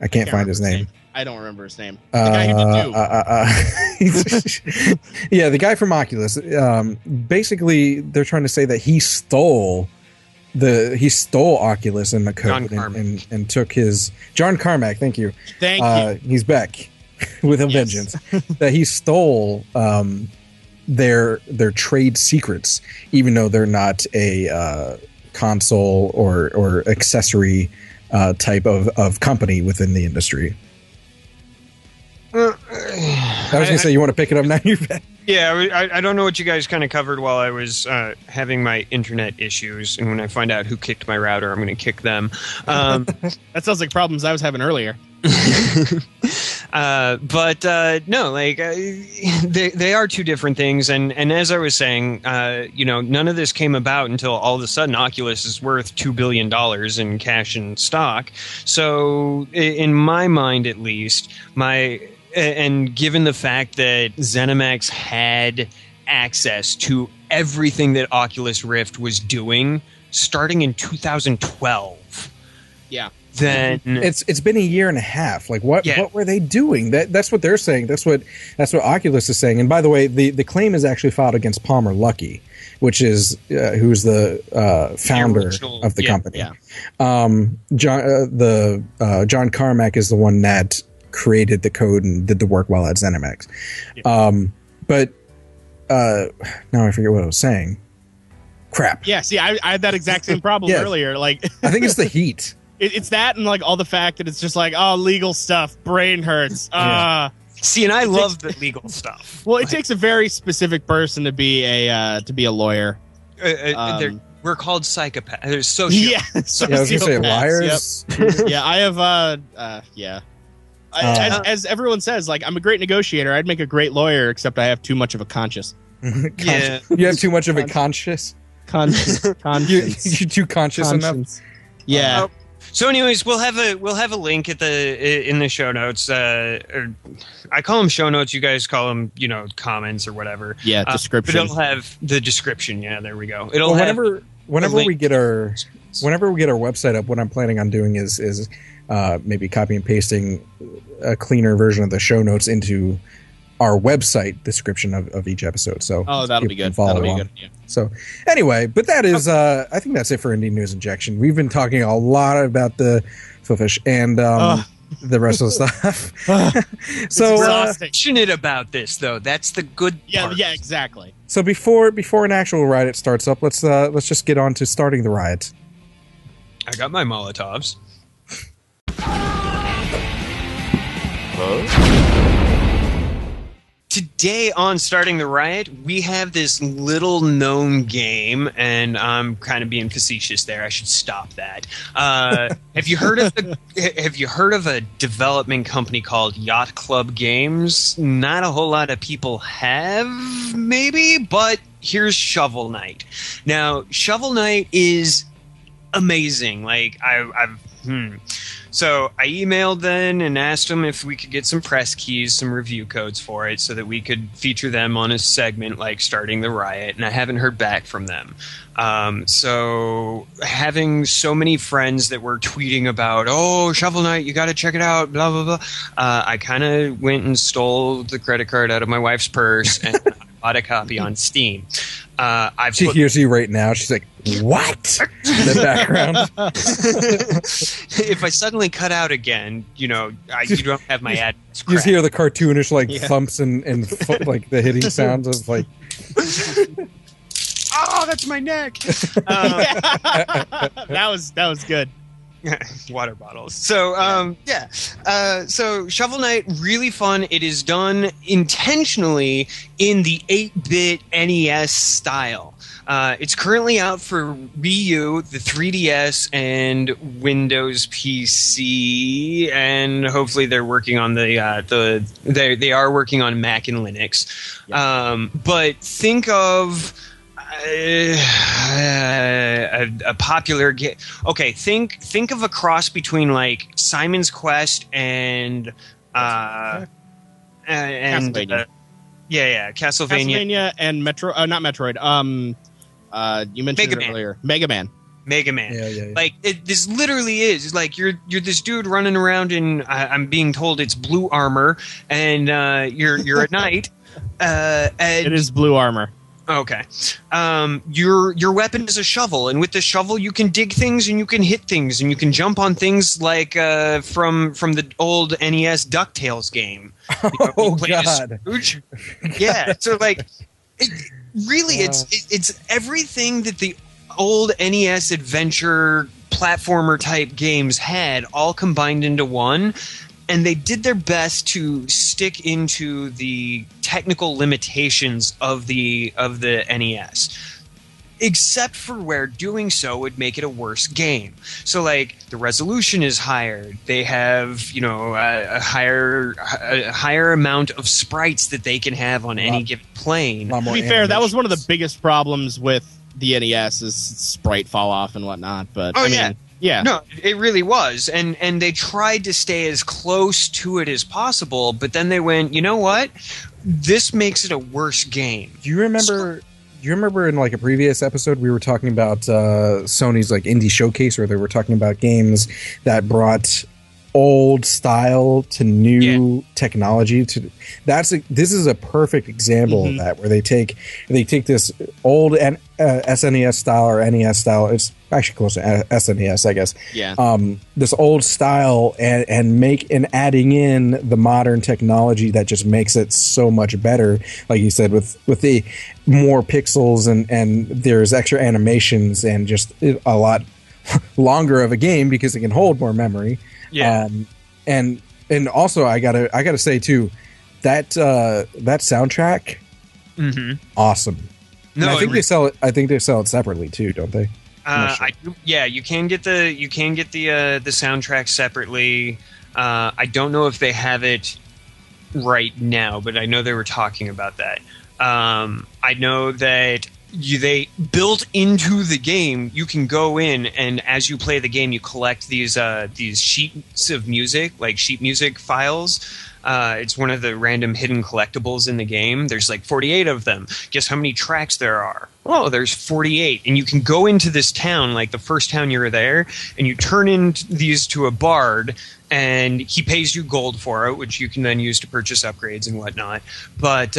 [SPEAKER 2] can't find his name.
[SPEAKER 3] I don't remember his name. The guy who did
[SPEAKER 2] yeah, the guy from Oculus. Basically, they're trying to say that he stole Oculus in the code and took his John Carmack. Thank you. He's back with a vengeance. That he stole their trade secrets, even though they're not a console or accessory type of company within the industry. I was going to say, you want to pick it up now? You're back.
[SPEAKER 1] Yeah, I don't know what you guys kind of covered while I was having my internet issues, and when I find out who kicked my router, I'm going to kick them.
[SPEAKER 3] That sounds like problems I was having earlier.
[SPEAKER 1] No, like they are two different things, and as I was saying, none of this came about until all of a sudden Oculus is worth $2 billion in cash and stock. So, in my mind, at least, and given the fact that Zenimax had access to everything that Oculus Rift was doing starting in 2012.
[SPEAKER 3] Yeah.
[SPEAKER 1] Then
[SPEAKER 2] it's been a year and a half. Like what were they doing? That's what they're saying. That's what Oculus is saying. And by the way, the claim is actually filed against Palmer Luckey, which is who's the founder of the company. Yeah. John Carmack is the one that created the code and did the work while at Zenimax. Yeah. But now I forget what I was saying. Crap.
[SPEAKER 3] Yeah, see, I had that exact same problem earlier. Like,
[SPEAKER 2] I think it's the heat.
[SPEAKER 3] It's that, and like all the fact that it's just like, oh, legal stuff, brain hurts.
[SPEAKER 1] See, and I love the legal stuff.
[SPEAKER 3] Well, it takes a very specific person to be a lawyer.
[SPEAKER 1] We're called psychopaths. There's sociopaths.
[SPEAKER 3] Yeah,
[SPEAKER 2] I was going to say liars.
[SPEAKER 3] Yep. Yeah, I have. As everyone says, like, I'm a great negotiator. I'd make a great lawyer, except I have too much of a conscience.
[SPEAKER 1] Yeah,
[SPEAKER 2] you have too much of a conscience.
[SPEAKER 3] Conscience.
[SPEAKER 2] You're too conscious enough.
[SPEAKER 3] Yeah.
[SPEAKER 1] So, anyways, we'll have a link in the show notes. Or I call them show notes. You guys call them, comments or whatever.
[SPEAKER 3] Yeah, description.
[SPEAKER 1] But it'll have the description. Yeah, there we go.
[SPEAKER 2] Whenever we get our website up, what I'm planning on doing is maybe copy and pasting a cleaner version of the show notes into our website description of each episode. So
[SPEAKER 3] that'll be good. That'll be good. Yeah.
[SPEAKER 2] So anyway, but that is I think that's it for Indie News Injection. We've been talking a lot about the Philfish and the rest of the stuff. So
[SPEAKER 1] passionate about this though. That's the good part.
[SPEAKER 3] Yeah, exactly.
[SPEAKER 2] So before an actual riot starts up, let's just get on to starting the riot.
[SPEAKER 1] I got my Molotovs. Today on Starting the Riot, we have this little known game, and I'm kind of being facetious there. I should stop that. Have you heard of a development company called Yacht Club Games? Not a whole lot of people have, maybe, but here's Shovel Knight. Now, Shovel Knight is amazing. Like So I emailed them and asked them if we could get some press keys, some review codes for it, so that we could feature them on a segment like Starting the Riot, and I haven't heard back from them. So having so many friends that were tweeting about, Shovel Knight, you got to check it out, blah, blah, blah, I kind of went and stole the credit card out of my wife's purse and I bought a copy on Steam.
[SPEAKER 2] She hears you right now. She's like, "What?" in the background.
[SPEAKER 1] If I suddenly cut out again, you don't have my ad.
[SPEAKER 2] You just hear the cartoonish thumps and like the hitting sounds of like.
[SPEAKER 1] Oh, that's my neck.
[SPEAKER 3] That was good.
[SPEAKER 1] Water bottles. So, so Shovel Knight, really fun. It is done intentionally in the 8-bit NES style. It's currently out for Wii U, the 3DS, and Windows PC, and hopefully they're working on they are working on Mac and Linux. Yeah. But think of a popular game. Okay, think of a cross between like Simon's Quest and
[SPEAKER 3] Castlevania.
[SPEAKER 1] Castlevania
[SPEAKER 3] and not Metroid. You mentioned it earlier. Mega Man.
[SPEAKER 2] Yeah.
[SPEAKER 1] Like this literally is like you're this dude running around in I'm being told it's blue armor, and you're a knight. And
[SPEAKER 3] it is blue armor.
[SPEAKER 1] Okay. Your weapon is a shovel, and with the shovel you can dig things and you can hit things and you can jump on things like from the old NES DuckTales game.
[SPEAKER 2] Oh God!
[SPEAKER 1] Yeah. So like, it's everything that the old NES adventure platformer type games had, all combined into one. And they did their best to stick into the technical limitations of the NES, except for where doing so would make it a worse game. So, like, the resolution is higher. They have, a higher amount of sprites that they can have on any given plane.
[SPEAKER 3] To be fair, that was one of the biggest problems with the NES is sprite fall off and whatnot. But Yeah.
[SPEAKER 1] No, it really was. And they tried to stay as close to it as possible, but then they went, you know what? This makes it a worse game.
[SPEAKER 2] Do you remember in like a previous episode we were talking about Sony's like indie showcase, where they were talking about games that brought old style to new technology this is a perfect example of that, where they take this old SNES style or NES style. It's actually close to SNES, I guess.
[SPEAKER 3] Yeah.
[SPEAKER 2] This old style and adding in the modern technology that just makes it so much better. Like you said, with the more pixels and there's extra animations and just a lot longer of a game because it can hold more memory.
[SPEAKER 1] Yeah.
[SPEAKER 2] And also I gotta say too, that soundtrack, awesome. No, and I think they sell it. I think they sell it separately too, don't they?
[SPEAKER 1] Sure. You can get the soundtrack separately. I don't know if they have it right now, but I know they were talking about that. I know that they built into the game. You can go in, and as you play the game, you collect these sheets of music, like sheet music files. It's one of the random hidden collectibles in the game. There's like 48 of them. Guess how many tracks there are? Oh, there's 48. And you can go into this town, like the first town you're there, and you turn in these to a bard, and he pays you gold for it, which you can then use to purchase upgrades and whatnot. But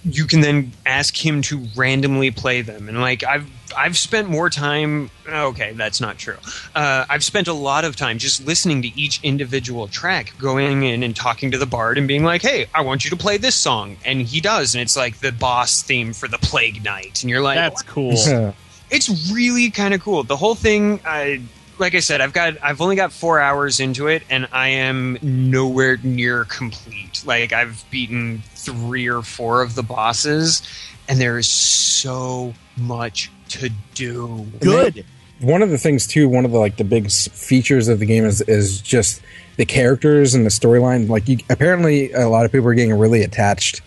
[SPEAKER 1] you can then ask him to randomly play them. And like I've spent more time. Okay, that's not true. I've spent a lot of time just listening to each individual track, going in and talking to the bard and being like, "Hey, I want you to play this song," and he does, and it's like the boss theme for the Plague Knight, and you're like,
[SPEAKER 3] "That's cool."
[SPEAKER 1] It's really kind of cool. The whole thing. Like I said, I've only got 4 hours into it, and I am nowhere near complete. Like I've beaten 3 or 4 of the bosses, and there is so much to do.
[SPEAKER 3] Good.
[SPEAKER 2] One of the things too, one of the big features of the game is just the characters and the storyline. Like apparently, a lot of people are getting really attached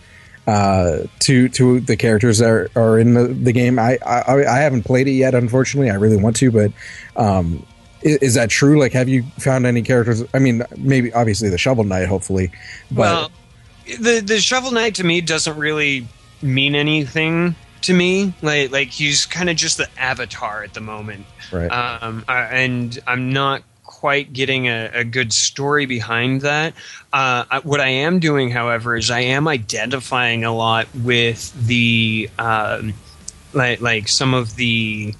[SPEAKER 2] to the characters that are in the game. I haven't played it yet, unfortunately. I really want to, but is that true? Like, have you found any characters? I mean, maybe obviously the Shovel Knight, hopefully. But
[SPEAKER 1] well, the Shovel Knight to me doesn't really mean anything to me. Like he's kind of just the avatar at the moment,
[SPEAKER 2] right?
[SPEAKER 1] And I'm not quite getting a good story behind that. What I am doing, however, is I am identifying a lot with the like some of the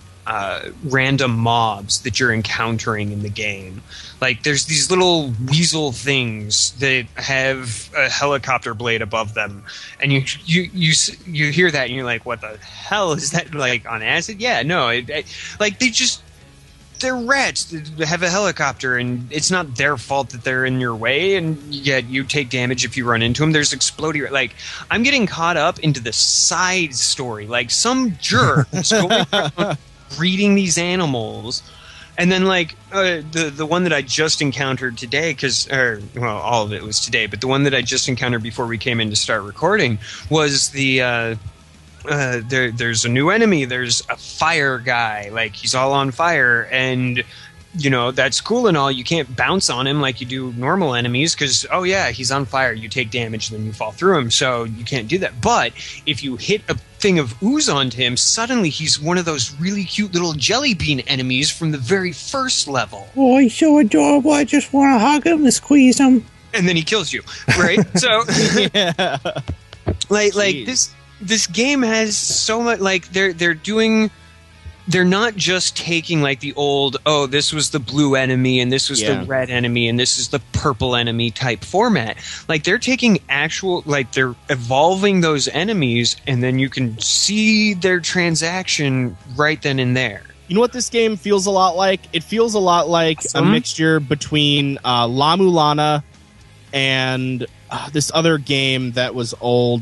[SPEAKER 1] random mobs that you're encountering in the game. Like there's these little weasel things that have a helicopter blade above them, and you hear that and you're like, what the hell is that? Like on acid? Yeah, no, like they're rats that have a helicopter, and it's not their fault that they're in your way, and yet you take damage if you run into them. There's exploding. Like, I'm getting caught up into the side story. Like, some jerk is going around breeding these animals. And then, like, the one that I just encountered today, all of it was today, but the one that I just encountered before we came in to start recording was the... there's a new enemy. There's a fire guy. Like, he's all on fire, and that's cool and all. You can't bounce on him like you do normal enemies because, oh yeah, he's on fire. You take damage, then you fall through him, so you can't do that. But if you hit a thing of ooze onto him, suddenly he's one of those really cute little jelly bean enemies from the very first level.
[SPEAKER 2] Oh, he's so adorable. I just want to hug him and squeeze him.
[SPEAKER 1] And then he kills you, right? So,
[SPEAKER 3] yeah.
[SPEAKER 1] like this game has so much. Like they're not just taking like the old, oh, this was the blue enemy and this was the red enemy and this is the purple enemy type format. Like they're taking actual, like they're evolving those enemies, and then you can see their transaction right then and there.
[SPEAKER 3] You know what this game feels a lot like? It feels a lot like a mixture between La Mulana and this other game that was old,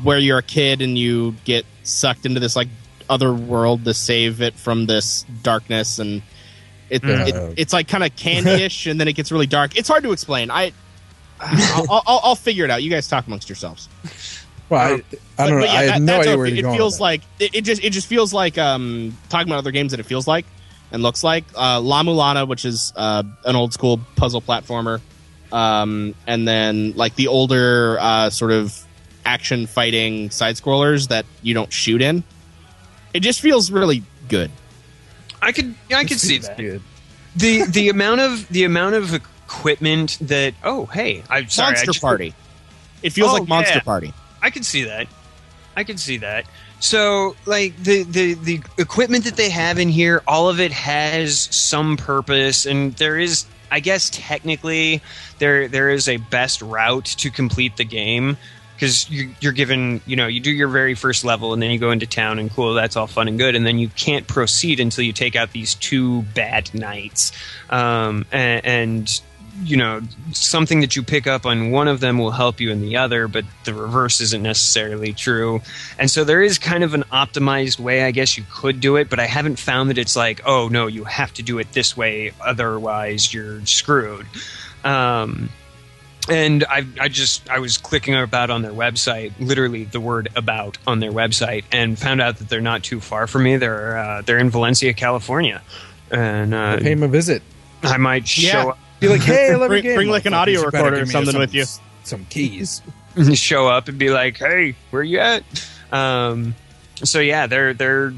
[SPEAKER 3] where you're a kid and you get sucked into this like other world to save it from this darkness, and it's like kind of candy-ish, and then it gets really dark. It's hard to explain. I'll figure it out. You guys talk amongst yourselves.
[SPEAKER 2] Well, I don't know. I have no idea where you're going.
[SPEAKER 3] It feels like it just feels like talking about other games that it feels like and looks like La Mulana, which is an old school puzzle platformer, and then like the older sort of action fighting side scrollers that you don't shoot in. It just feels really good.
[SPEAKER 1] I could see that.
[SPEAKER 2] Good.
[SPEAKER 1] The amount of equipment that I'm sorry,
[SPEAKER 3] Monster Party. It feels like Monster Party.
[SPEAKER 1] I could see that. So like the equipment that they have in here, all of it has some purpose, and there is, I guess technically there is a best route to complete the game. Because you're given, you do your very first level and then you go into town and cool, that's all fun and good. And then you can't proceed until you take out these 2 bad knights. And something that you pick up on one of them will help you in the other, but the reverse isn't necessarily true. And so there is kind of an optimized way, I guess you could do it, but I haven't found that it's like, oh no, you have to do it this way, otherwise you're screwed. And I was clicking about on their website, literally the word "about" on their website, and found out that they're not too far from me. They're in Valencia, California, and
[SPEAKER 2] Pay them a visit.
[SPEAKER 1] I might show up.
[SPEAKER 2] Be like, hey, let me
[SPEAKER 3] Bring like an audio recorder or something with you.
[SPEAKER 2] Some keys.
[SPEAKER 1] Show up and be like, "Hey, where you at?" So yeah, they're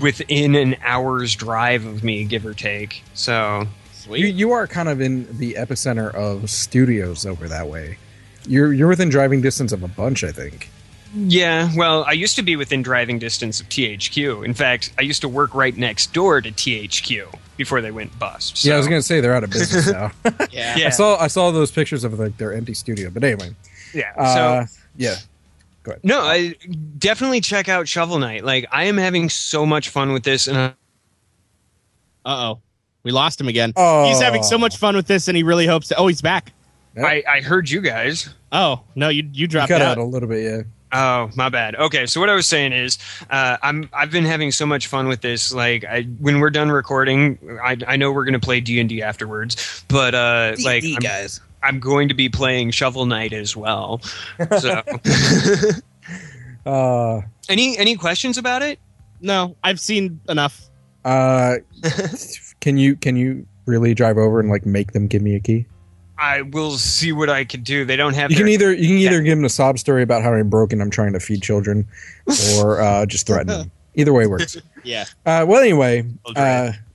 [SPEAKER 1] within an hour's drive of me, give or take. So
[SPEAKER 3] Sweet.
[SPEAKER 2] You are kind of in the epicenter of studios over that way. You're within driving distance of a bunch, I think.
[SPEAKER 1] yeah, well, I used to be within driving distance of THQ. In fact, I used to work right next door to THQ before they went bust. So.
[SPEAKER 2] Yeah, I was gonna say they're out of business now.
[SPEAKER 3] Yeah.
[SPEAKER 2] I saw those pictures of like their empty studio, but anyway.
[SPEAKER 1] Yeah.
[SPEAKER 2] Yeah. Go ahead.
[SPEAKER 1] No, I definitely check out Shovel Knight. Like, I am having so much fun with this, and
[SPEAKER 3] Uh-oh. We lost him again.
[SPEAKER 2] Oh.
[SPEAKER 3] He's having so much fun with this, and he really hopes that... Oh, he's back.
[SPEAKER 2] Yep.
[SPEAKER 1] I heard you guys.
[SPEAKER 3] Oh, no, you
[SPEAKER 2] You
[SPEAKER 3] dropped
[SPEAKER 2] cut
[SPEAKER 3] out.
[SPEAKER 2] out a little bit, yeah.
[SPEAKER 1] Oh, my bad. Okay, so what I was saying is, I've been having so much fun with this. Like, when we're done recording, I know we're gonna play D&D afterwards, but like,
[SPEAKER 2] guys.
[SPEAKER 1] I'm going to be playing Shovel Knight as well. So, any questions about it?
[SPEAKER 3] No, I've seen enough.
[SPEAKER 2] Can you really drive over and like make them give me a key?
[SPEAKER 1] I will see what I can do. They don't have.
[SPEAKER 2] You can either give them a sob story about how I'm broken, I'm trying to feed children, or just threaten them. Either way works.
[SPEAKER 3] Yeah.
[SPEAKER 2] Well, anyway,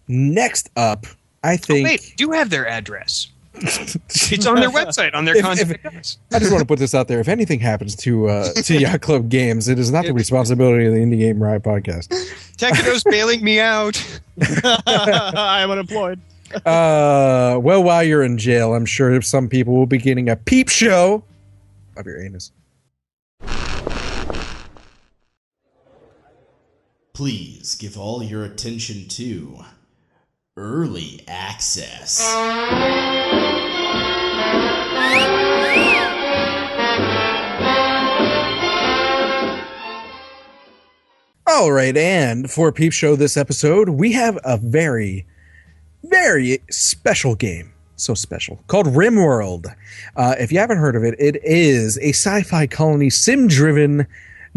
[SPEAKER 2] next up, I think.
[SPEAKER 1] Oh, wait, do have their address. It's on their website, on their contact us.
[SPEAKER 2] I just want to put this out there. If anything happens to Yacht Club Games, it is not the responsibility of the Indie Game Riot Podcast.
[SPEAKER 1] Tekido's bailing me out.
[SPEAKER 3] I'm unemployed.
[SPEAKER 2] Well, while you're in jail, I'm sure some people will be getting a peep show of your anus.
[SPEAKER 6] Please give all your attention to Early Access.
[SPEAKER 2] All right, and for Peep Show this episode, we have a very, very special game. So special. Called Rimworld. If you haven't heard of it, it is a sci-fi colony sim-driven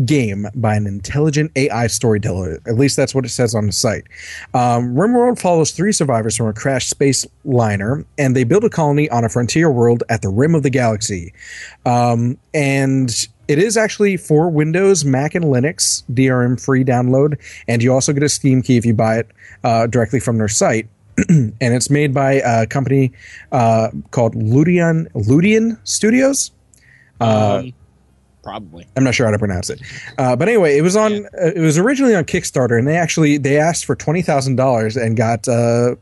[SPEAKER 2] game by an intelligent AI storyteller. At least that's what it says on the site. Rimworld follows 3 survivors from a crashed space liner, and they build a colony on a frontier world at the rim of the galaxy. And it is actually for Windows, Mac, and Linux, DRM free download, and you also get a Steam key if you buy it directly from their site. And it's made by a company called Ludian Studios.
[SPEAKER 3] Probably.
[SPEAKER 2] I'm not sure how to pronounce it. But anyway, it was on. It was originally on Kickstarter, and they asked for $20,000 and got a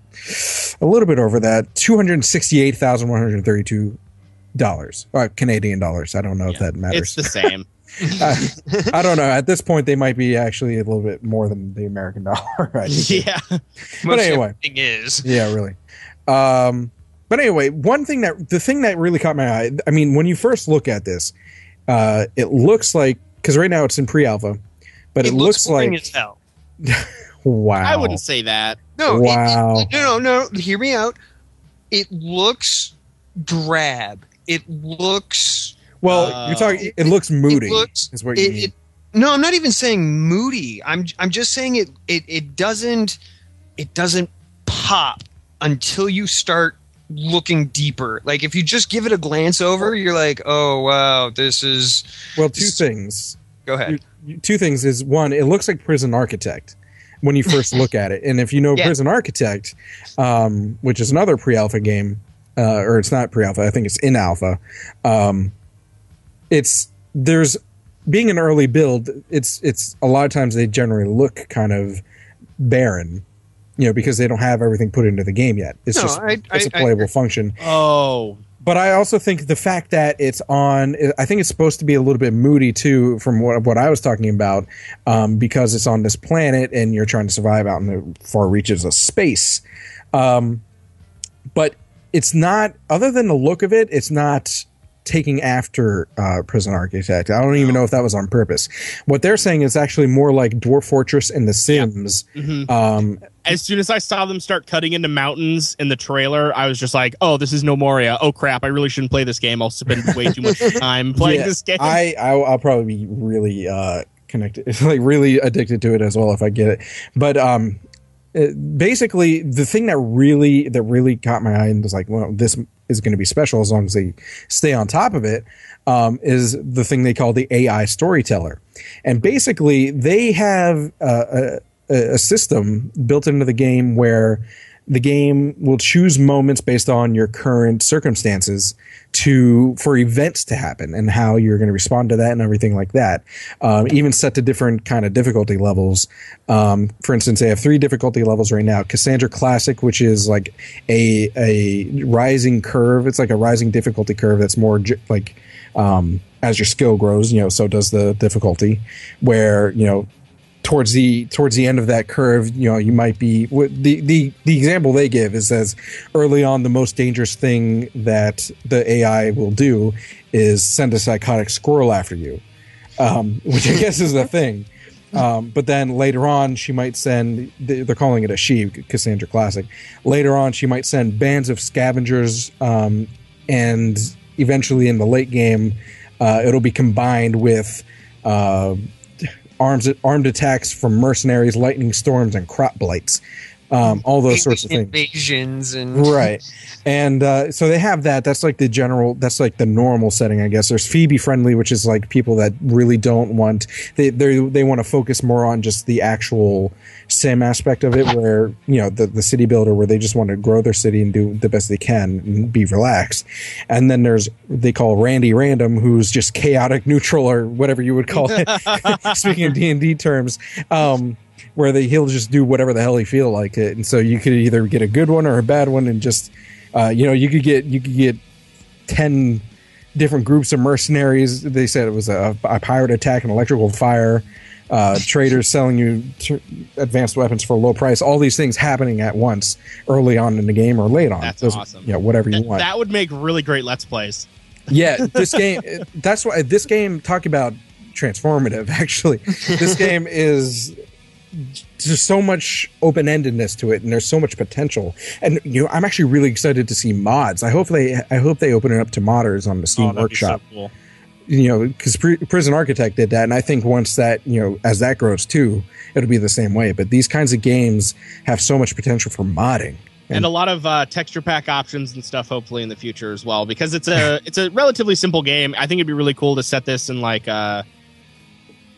[SPEAKER 2] little bit over that, $268,132. Canadian dollars. I don't know if that matters.
[SPEAKER 3] It's the same.
[SPEAKER 2] I don't know. At this point, they might be actually a little bit more than the American dollar. I think.
[SPEAKER 3] Yeah.
[SPEAKER 2] But anyway,
[SPEAKER 1] everything is.
[SPEAKER 2] Yeah, really. But anyway, the thing that really caught my eye. I mean, when you first look at this, it looks like, because right now it's in pre-alpha, but it looks
[SPEAKER 1] boring
[SPEAKER 2] like
[SPEAKER 1] as hell.
[SPEAKER 2] Wow.
[SPEAKER 3] I wouldn't say that.
[SPEAKER 1] No.
[SPEAKER 2] Wow.
[SPEAKER 1] No. Hear me out. It looks drab. It looks.
[SPEAKER 2] Well, you're talking. It looks moody. Is what you mean.
[SPEAKER 1] No, I'm not even saying moody. I'm just saying it doesn't pop until you start looking deeper. Like, if you just give it a glance over, you're like, oh wow, this is.
[SPEAKER 2] Well, two things.
[SPEAKER 1] Go ahead.
[SPEAKER 2] Two things is, one, it looks like Prison Architect when you first look at it, and if you know Prison Architect, which is another pre-alpha game, or it's not pre-alpha, I think it's in alpha. There's being an early build. It's a lot of times they generally look kind of barren, because they don't have everything put into the game yet. It's a playable function.
[SPEAKER 3] Oh.
[SPEAKER 2] But I also think the fact that it's on, I think it's supposed to be a little bit moody too, from what I was talking about, because it's on this planet and you're trying to survive out in the far reaches of space. But it's not, other than the look of it, it's not taking after Prison Architect. I don't even know if that was on purpose. What they're saying is actually more like Dwarf Fortress and The Sims.
[SPEAKER 3] Yeah. Mm-hmm. As soon as I saw them start cutting into mountains in the trailer, I was just like, oh, this is No Moria. Oh, crap, I really shouldn't play this game. I'll spend way too much time playing this game.
[SPEAKER 2] I'll probably be really connected, like really addicted to it as well if I get it. But basically, the thing that really caught my eye and was like, well, this is going to be special as long as they stay on top of it, is the thing they call the AI storyteller. And basically, they have a system built into the game where the game will choose moments based on your current circumstances for events to happen and how you're going to respond to that and everything like that. Even set to different kind of difficulty levels. For instance, they have 3 difficulty levels right now. Cassandra Classic, which is like a rising curve. It's like a rising difficulty curve that's more like as your skill grows, so does the difficulty, where, towards the end of that curve, you might be the example they give is as early on the most dangerous thing that the AI will do is send a psychotic squirrel after you, which I guess is the thing. But then later on, she might send, they're calling it a she, Cassandra Classic. Later on, she might send bands of scavengers, and eventually in the late game, it'll be combined with armed attacks from mercenaries, lightning storms, and crop blights. All those sorts of things.
[SPEAKER 1] Invasions and
[SPEAKER 2] right. And so they have that. That's like that's like the normal setting, I guess. There's Phoebe friendly, which is like people that really don't want, they want to focus more on just the actual sim aspect of it, where, the city builder, where they just want to grow their city and do the best they can and be relaxed. And then they call Randy Random, who's just chaotic neutral, or whatever you would call it. Speaking of D&D terms, where he'll just do whatever the hell he feel like it. And so you could either get a good one or a bad one, and just, you could get 10 different groups of mercenaries. They said it was a pirate attack, an electrical fire, traders selling you advanced weapons for a low price. All these things happening at once early on in the game or late on.
[SPEAKER 3] That's awesome.
[SPEAKER 2] Yeah, whatever you want.
[SPEAKER 3] That would make really great Let's Plays.
[SPEAKER 2] Yeah, this game, that's why this game, talk about transformative, actually. This game is... there's so much open-endedness to it, and there's so much potential. And I'm actually really excited to see mods. I hope they open it up to modders on the Steam Workshop.
[SPEAKER 3] So cool.
[SPEAKER 2] Because Prison Architect did that, and I think once that, as that grows too, it'll be the same way. But these kinds of games have so much potential for modding.
[SPEAKER 3] And a lot of texture pack options and stuff, hopefully, in the future as well. Because it's a relatively simple game. I think it'd be really cool to set this in like a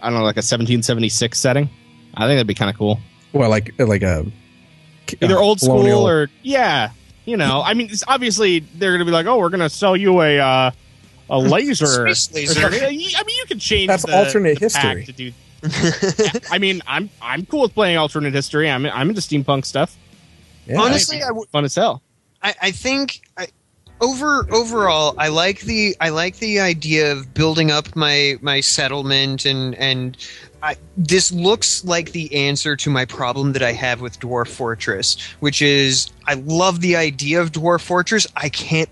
[SPEAKER 3] 1776 setting. I think that'd be kind of cool.
[SPEAKER 2] Well, like a
[SPEAKER 3] either old school
[SPEAKER 2] colonial.
[SPEAKER 3] or I mean, it's obviously they're gonna be like, oh, we're gonna sell you a laser.
[SPEAKER 1] Space laser.
[SPEAKER 3] I mean, you can change.
[SPEAKER 2] That's alternate history.
[SPEAKER 3] To do. Yeah, I mean, I'm cool with playing alternate history. I'm into steampunk stuff.
[SPEAKER 2] Yeah.
[SPEAKER 1] Honestly,
[SPEAKER 3] fun as hell.
[SPEAKER 1] I think overall, I like the idea of building up my settlement, and this looks like the answer to my problem that I have with Dwarf Fortress, which is I love the idea of Dwarf Fortress. I can't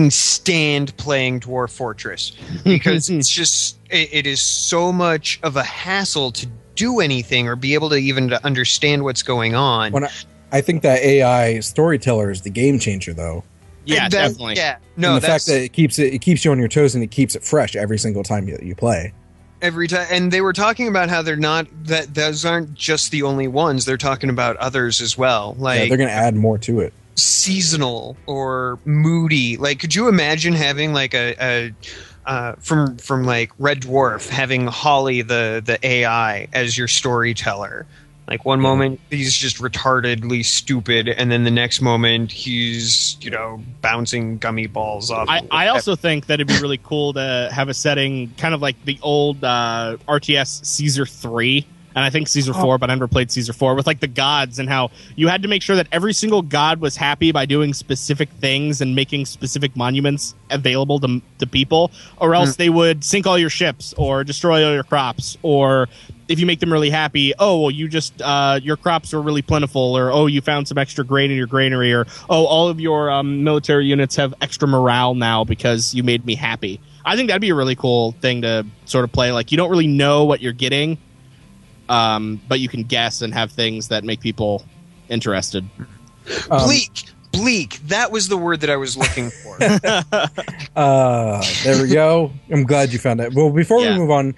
[SPEAKER 1] stand playing Dwarf Fortress because it's just it is so much of a hassle to do anything or be able to even to understand what's going on.
[SPEAKER 2] I think that AI storyteller is the game changer, though.
[SPEAKER 3] Yeah, definitely.
[SPEAKER 1] Yeah, no,
[SPEAKER 2] and the fact that it keeps you on your toes and it keeps it fresh every single time you play.
[SPEAKER 1] Every time, and they were talking about how they're not that those aren't just the only ones. They're talking about others as well. Like
[SPEAKER 2] they're going to add more to it.
[SPEAKER 1] Seasonal or moody. Like, could you imagine having like from like Red Dwarf having Holly the AI as your storyteller? Like one moment he's just retardedly stupid, and then the next moment he's bouncing gummy balls off.
[SPEAKER 3] I also think that it'd be really cool to have a setting kind of like the old RTS Caesar 3, and I think Caesar 4, but I never played Caesar 4, with like the gods and how you had to make sure that every single god was happy by doing specific things and making specific monuments available to people, or else they would sink all your ships or destroy all your crops or if you make them really happy, oh, well, you just your crops are really plentiful, or oh, you found some extra grain in your granary, or oh, all of your military units have extra morale now because you made me happy. I think that'd be a really cool thing to sort of play. Like, you don't really know what you're getting, but you can guess and have things that make people interested.
[SPEAKER 1] Bleak. That was the word that I was looking for.
[SPEAKER 2] There we go. I'm glad you found it. Well, before we move on,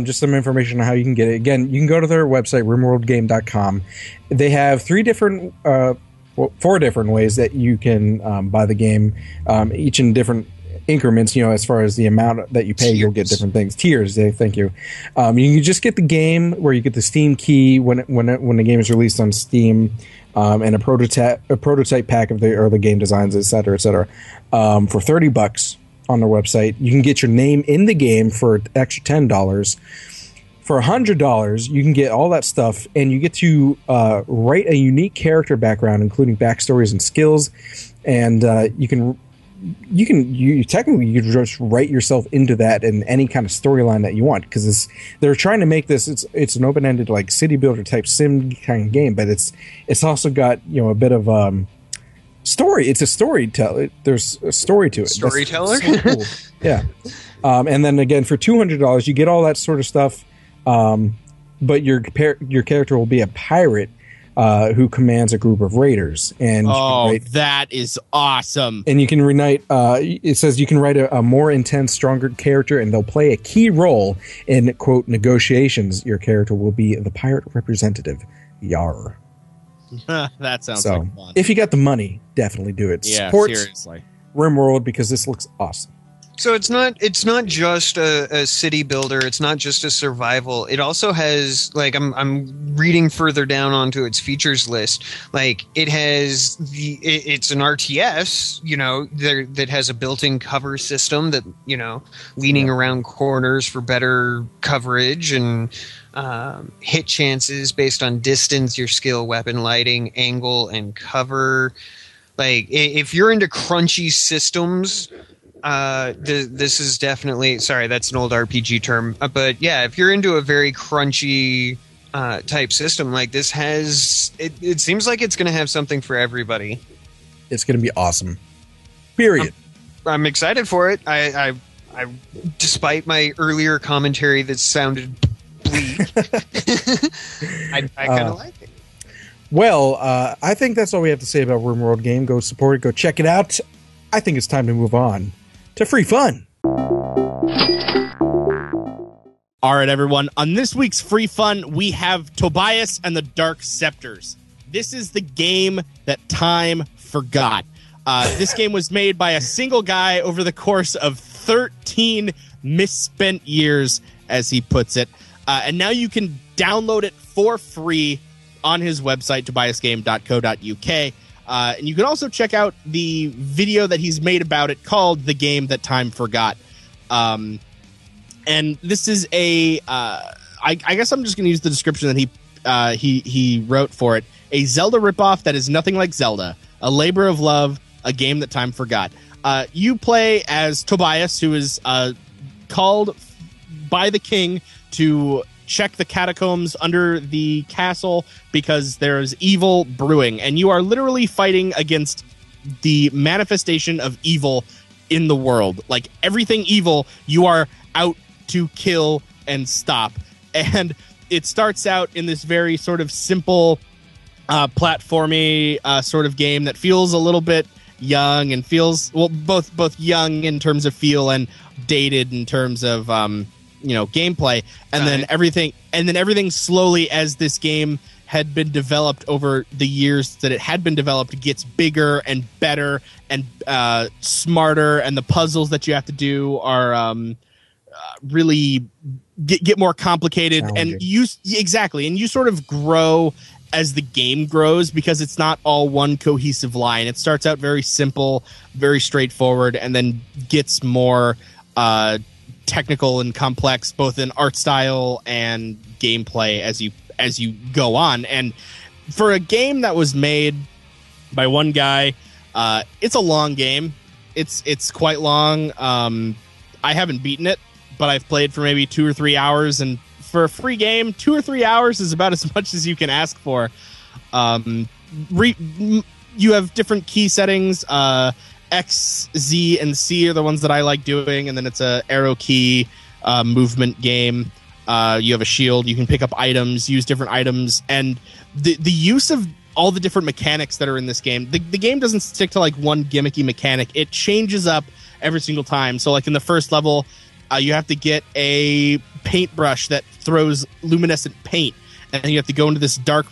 [SPEAKER 2] just some information on how you can get it. Again, you can go to their website, rimworldgame.com. They have four different ways that you can buy the game, each in different increments, as far as the amount that you pay. You'll get different things. Tiers, thank you. You can just get the game, where you get the Steam key when the game is released on Steam, and a prototype pack of the early game designs, etc., etc. For $30 on their website. You can get your name in the game for an extra $10. For $100, you can get all that stuff, and you get to write a unique character background, including backstories and skills, and you can technically just write yourself into that in any kind of storyline that you want, because they're trying to make this, it's an open-ended, like, city builder type sim kind of game, but it's also got a bit of story. It's a storyteller. There's a story to it.
[SPEAKER 1] Storyteller.
[SPEAKER 2] So cool. Yeah. And then again, for $200, you get all that sort of stuff, but your character will be a pirate who commands a group of raiders. And
[SPEAKER 3] that is awesome.
[SPEAKER 2] And you can write, it says you can write a more intense, stronger character, and they'll play a key role in, quote, negotiations. Your character will be the pirate representative. Yar.
[SPEAKER 3] That sounds like fun.
[SPEAKER 2] If you got the money, definitely do it.
[SPEAKER 3] Yeah,
[SPEAKER 2] Support
[SPEAKER 3] seriously.
[SPEAKER 2] Rimworld, because this looks awesome.
[SPEAKER 1] So it's not just a city builder. It's not just a survival. It also has, like, I'm reading further down onto its features list. Like, it has it's an RTS, that has a built-in cover system that, leaning around corners for better coverage, and hit chances based on distance, your skill, weapon lighting, angle, and cover. Like, if you're into crunchy systems, this is definitely, sorry, that's an old RPG term, but yeah, if you're into a very crunchy type system, like, this has, it seems like it's going to have something for everybody.
[SPEAKER 2] It's going to be awesome. Period.
[SPEAKER 1] I'm excited for it. I despite my earlier commentary that sounded bleak, I kind of like it.
[SPEAKER 2] Well, I think that's all we have to say about Rimworld Game. Go support it. Go check it out. I think it's time to move on to free fun.
[SPEAKER 3] All right, everyone. On this week's free fun, we have Tobias and the Dark Sceptres. This is the game that time forgot. This game was made by a single guy over the course of 13 misspent years, as he puts it. And now you can download it for free on his website, tobiasgame.co.uk. And you can also check out the video that he's made about it called The Game That Time Forgot. And this is I guess I'm just going to use the description that he wrote for it. A Zelda ripoff that is nothing like Zelda. A labor of love, a game that time forgot. You play as Tobias, who is called by the king to check the catacombs under the castle because there's evil brewing, and you are literally fighting against the manifestation of evil in the world. Like, everything evil, you are out to kill and stop. And it starts out in this very sort of simple platformy sort of game that feels a little bit young, and feels, well, both young in terms of feel and dated in terms of gameplay, and then everything slowly, as this game had been developed over the years that it had been developed, gets bigger and better and smarter, and the puzzles that you have to do are really get more complicated. And you sort of grow as the game grows, because it's not all one cohesive line. It starts out very simple, very straightforward, and then gets more technical and complex, both in art style and gameplay as you go on. And for a game that was made by one guy, it's a long game. It's quite long. I haven't beaten it, but I've played for maybe 2 or 3 hours and for a free game, 2 or 3 hours is about as much as you can ask for. You have different key settings. X, Z, and C are the ones that I like doing, and then it's a arrow key movement game. You have a shield. You can pick up items, use different items, and the use of all the different mechanics that are in this game. The game doesn't stick to like one gimmicky mechanic. It changes up every single time. So like in the first level, you have to get a paintbrush that throws luminescent paint, and then you have to go into this dark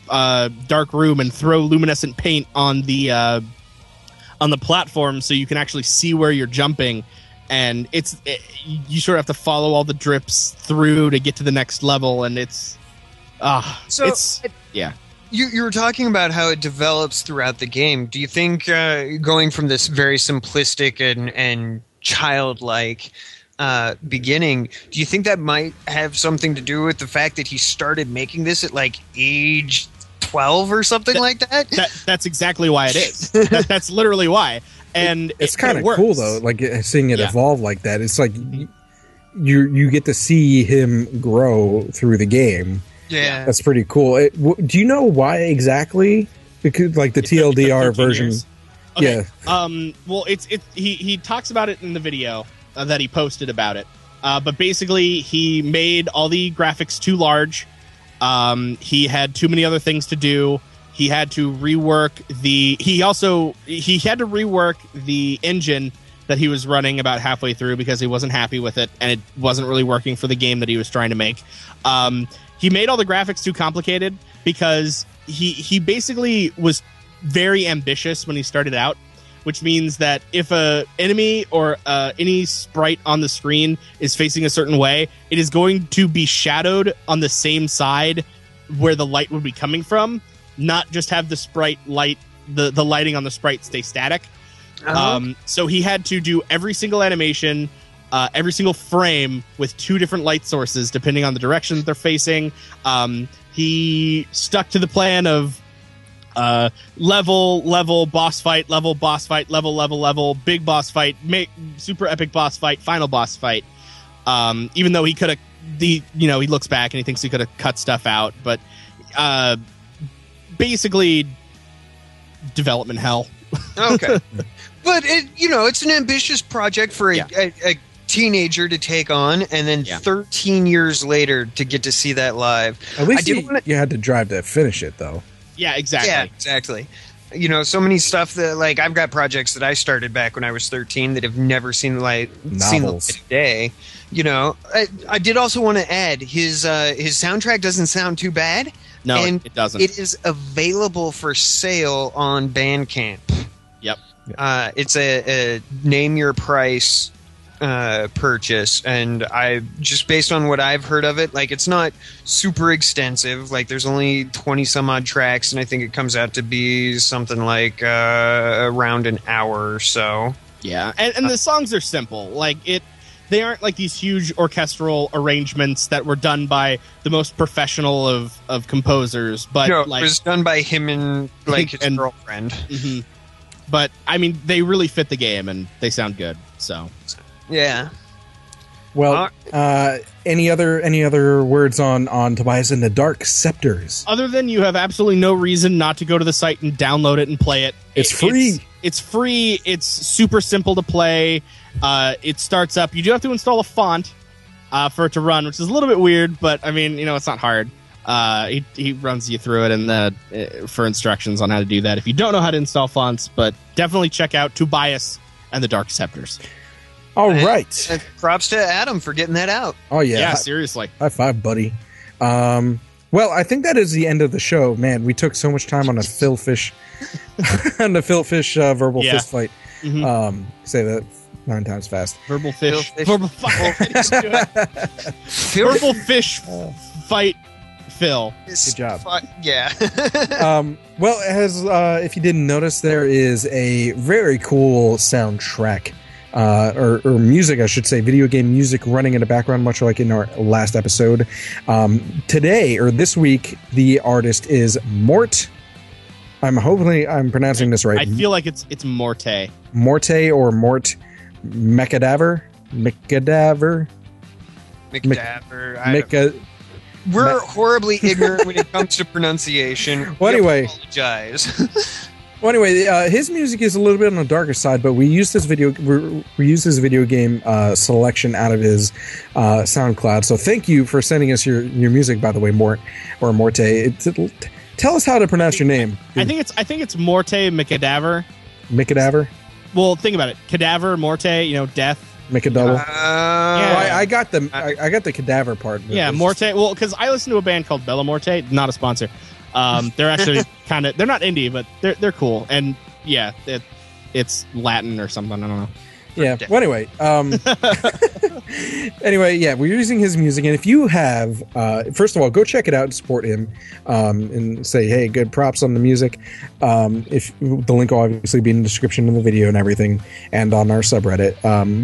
[SPEAKER 3] room and throw luminescent paint on the platform so you can actually see where you're jumping. And you sort of have to follow all the drips through to get to the next level, and yeah.
[SPEAKER 1] You were talking about how it develops throughout the game. Do you think going from this very simplistic and childlike beginning, do you think that might have something to do with the fact that he started making this at like age 12 or something like that?
[SPEAKER 3] That's exactly why it is. That's literally why. And
[SPEAKER 2] it's kind of cool though, like seeing it evolve like that. It's like you get to see him grow through the game.
[SPEAKER 1] Yeah,
[SPEAKER 2] that's pretty cool. Do you know why exactly? Because like the TLDR version.
[SPEAKER 3] Okay.
[SPEAKER 2] Yeah.
[SPEAKER 3] Well, he talks about it in the video that he posted about it. But basically, he made all the graphics too large. He had too many other things to do. He had to rework the engine that he was running about halfway through because he wasn't happy with it, and it wasn't really working for the game that he was trying to make. He made all the graphics too complicated because he basically was very ambitious when he started out, which means that if a enemy or any sprite on the screen is facing a certain way, it is going to be shadowed on the same side where the light would be coming from, not just have the sprite light, the lighting on the sprite stay static. So he had to do every single animation, every single frame with 2 different light sources depending on the direction that they're facing. He stuck to the plan of level, boss fight, level, big boss fight, super epic boss fight, final boss fight. Even though he could have, he looks back and he thinks he could have cut stuff out, but basically development hell.
[SPEAKER 1] Okay. But it's an ambitious project for a teenager to take on, and then 13 years later to get to see that live.
[SPEAKER 2] At least you had to drive to finish it, though.
[SPEAKER 3] Yeah, exactly.
[SPEAKER 1] Yeah, exactly. So many stuff that, like, I've got projects that I started back when I was 13 that have never seen the light of day. I did also want to add his soundtrack doesn't sound too bad.
[SPEAKER 3] No,
[SPEAKER 1] and
[SPEAKER 3] it doesn't.
[SPEAKER 1] It is available for sale on Bandcamp.
[SPEAKER 3] Yep.
[SPEAKER 1] It's a name your price purchase, and I just based on what I've heard of it, like, it's not super extensive. Like, there's only 20 some odd tracks, and I think it comes out to be something like around an hour or so.
[SPEAKER 3] Yeah, and the songs are simple. Like, they aren't like these huge orchestral arrangements that were done by the most professional of composers, but
[SPEAKER 1] it was done by him and like his girlfriend.
[SPEAKER 3] Mm-hmm. But I mean, they really fit the game and they sound good. So,
[SPEAKER 1] yeah.
[SPEAKER 2] Well, any other words on Tobias and the Dark Sceptres?
[SPEAKER 3] Other than you have absolutely no reason not to go to the site and download it and play it.
[SPEAKER 2] It's free.
[SPEAKER 3] It's free. It's super simple to play. It starts up. You do have to install a font for it to run, which is a little bit weird, but I mean, it's not hard. He runs you through it and for instructions on how to do that if you don't know how to install fonts, but definitely check out Tobias and the Dark Sceptres.
[SPEAKER 2] All right.
[SPEAKER 1] And props to Adam for getting that out.
[SPEAKER 2] Oh, yeah.
[SPEAKER 3] Yeah, seriously.
[SPEAKER 2] High five, buddy. Well, I think that is the end of the show. Man, we took so much time on a Philfish verbal fist fight.
[SPEAKER 3] Mm-hmm.
[SPEAKER 2] Say that 9 times fast.
[SPEAKER 3] Verbal fish. Verbal fish fight, Phil.
[SPEAKER 2] Good job.
[SPEAKER 1] Yeah.
[SPEAKER 2] Well, if you didn't notice, there is a very cool soundtrack. Or music, I should say, video game music running in the background, much like in our last episode. Today, or this week, the artist is Mort. Hopefully I'm pronouncing this right.
[SPEAKER 3] I feel like it's Morte.
[SPEAKER 2] Morte or Mort McCadaver.
[SPEAKER 1] We're horribly ignorant when it comes to pronunciation.
[SPEAKER 2] Well,
[SPEAKER 1] We
[SPEAKER 2] anyway.
[SPEAKER 1] apologize.
[SPEAKER 2] Well, anyway, his music is a little bit on the darker side, but we used his video game selection out of his SoundCloud. So thank you for sending us your music, by the way, Morte. Tell us how to pronounce your name.
[SPEAKER 3] I think it's Morte McCadaver.
[SPEAKER 2] Mikadaver?
[SPEAKER 3] Well, think about it. Cadaver, Morte, death.
[SPEAKER 2] Mikadouble?
[SPEAKER 3] Yeah.
[SPEAKER 2] Well, I got the cadaver part.
[SPEAKER 3] Yeah, Morte. Well, because I listen to a band called Bella Morte, not a sponsor. They're actually they're not indie, but they're cool. And yeah, it's Latin or something. I don't know.
[SPEAKER 2] Yeah. Well, anyway, yeah, we're using his music, and if you have, first of all, go check it out and support him, and say, hey, good props on the music. If the link will obviously be in the description of the video and everything, and on our subreddit.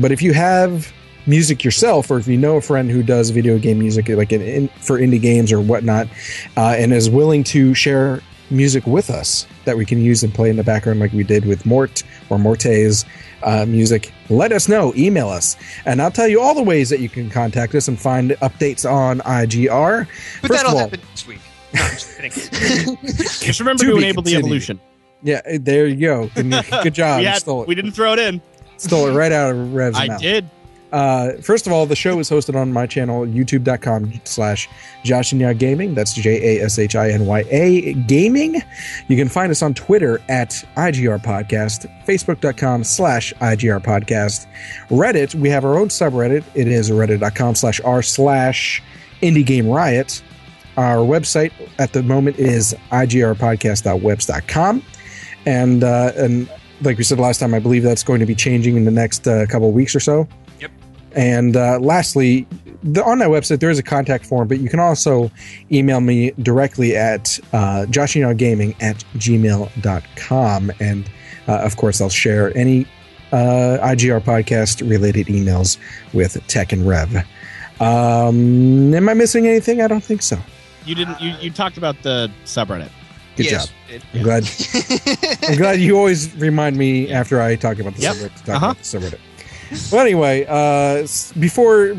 [SPEAKER 2] But if you have music yourself, or if you know a friend who does video game music, like for indie games or whatnot, and is willing to share music with us that we can use and play in the background like we did with Mort or Morte's music, let us know. Email us, and I'll tell you all the ways that you can contact us and find updates on IGR.
[SPEAKER 1] But
[SPEAKER 2] First
[SPEAKER 1] that'll
[SPEAKER 2] of all,
[SPEAKER 1] happen next week. No, I'm just kidding.
[SPEAKER 3] Just remember
[SPEAKER 2] To
[SPEAKER 3] to
[SPEAKER 2] be
[SPEAKER 3] enable the
[SPEAKER 2] continued.
[SPEAKER 3] evolution.
[SPEAKER 2] yeah, there you go. Good job.
[SPEAKER 3] We didn't throw it in.
[SPEAKER 2] Stole it right out of Rev's
[SPEAKER 3] I
[SPEAKER 2] mouth.
[SPEAKER 3] did.
[SPEAKER 2] First of all, the show is hosted on my channel, youtube.com/JaShinYa Gaming. That's JaShiNYA Gaming. You can find us on Twitter at IGR Podcast, Facebook.com/IGR Podcast. Reddit, we have our own subreddit. It is reddit.com/r/Indie Game Riot. Our website at the moment is igrpodcast.webs.com. And like we said last time, I believe that's going to be changing in the next couple of weeks or so. And lastly, on that website, there is a contact form, but you can also email me directly at JaShinYaGaming@gmail.com. And, of course, I'll share any IGR podcast-related emails with Tech and Rev. Am I missing anything? I don't think so.
[SPEAKER 3] You didn't. You talked about the subreddit.
[SPEAKER 2] Good
[SPEAKER 1] Yes,
[SPEAKER 2] job. I'm glad you always remind me after I talk about the
[SPEAKER 3] Yep.
[SPEAKER 2] subreddit to talk about the subreddit. Well, anyway, before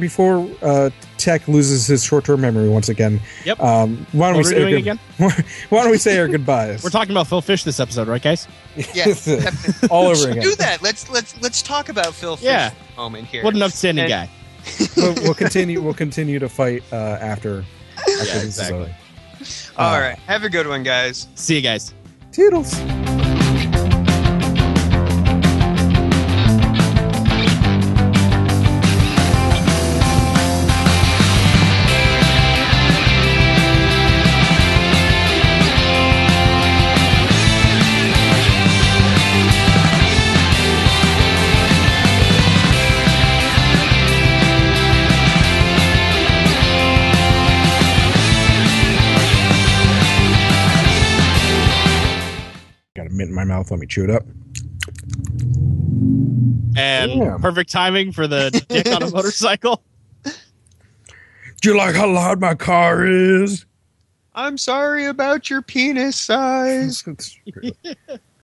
[SPEAKER 2] Tech loses his short-term memory once again,
[SPEAKER 3] Yep.
[SPEAKER 2] why don't we say
[SPEAKER 3] again?
[SPEAKER 2] why don't we say our goodbyes?
[SPEAKER 3] We're talking about Phil Fish this episode, right, guys?
[SPEAKER 1] Yes,
[SPEAKER 2] all over
[SPEAKER 1] Let's
[SPEAKER 2] again.
[SPEAKER 1] do that. Let's talk about Phil Fish
[SPEAKER 3] Yeah.
[SPEAKER 1] for a moment here.
[SPEAKER 3] What an outstanding guy.
[SPEAKER 2] We'll continue to fight after this is
[SPEAKER 3] exactly.
[SPEAKER 2] over.
[SPEAKER 1] All right, have a good one, guys.
[SPEAKER 3] See you guys.
[SPEAKER 2] Toodles. Got a mint in my mouth. Let me chew it up.
[SPEAKER 3] And
[SPEAKER 2] Damn.
[SPEAKER 3] perfect timing for the dick on a motorcycle.
[SPEAKER 2] Do you like how loud my car is?
[SPEAKER 1] I'm sorry about your penis size.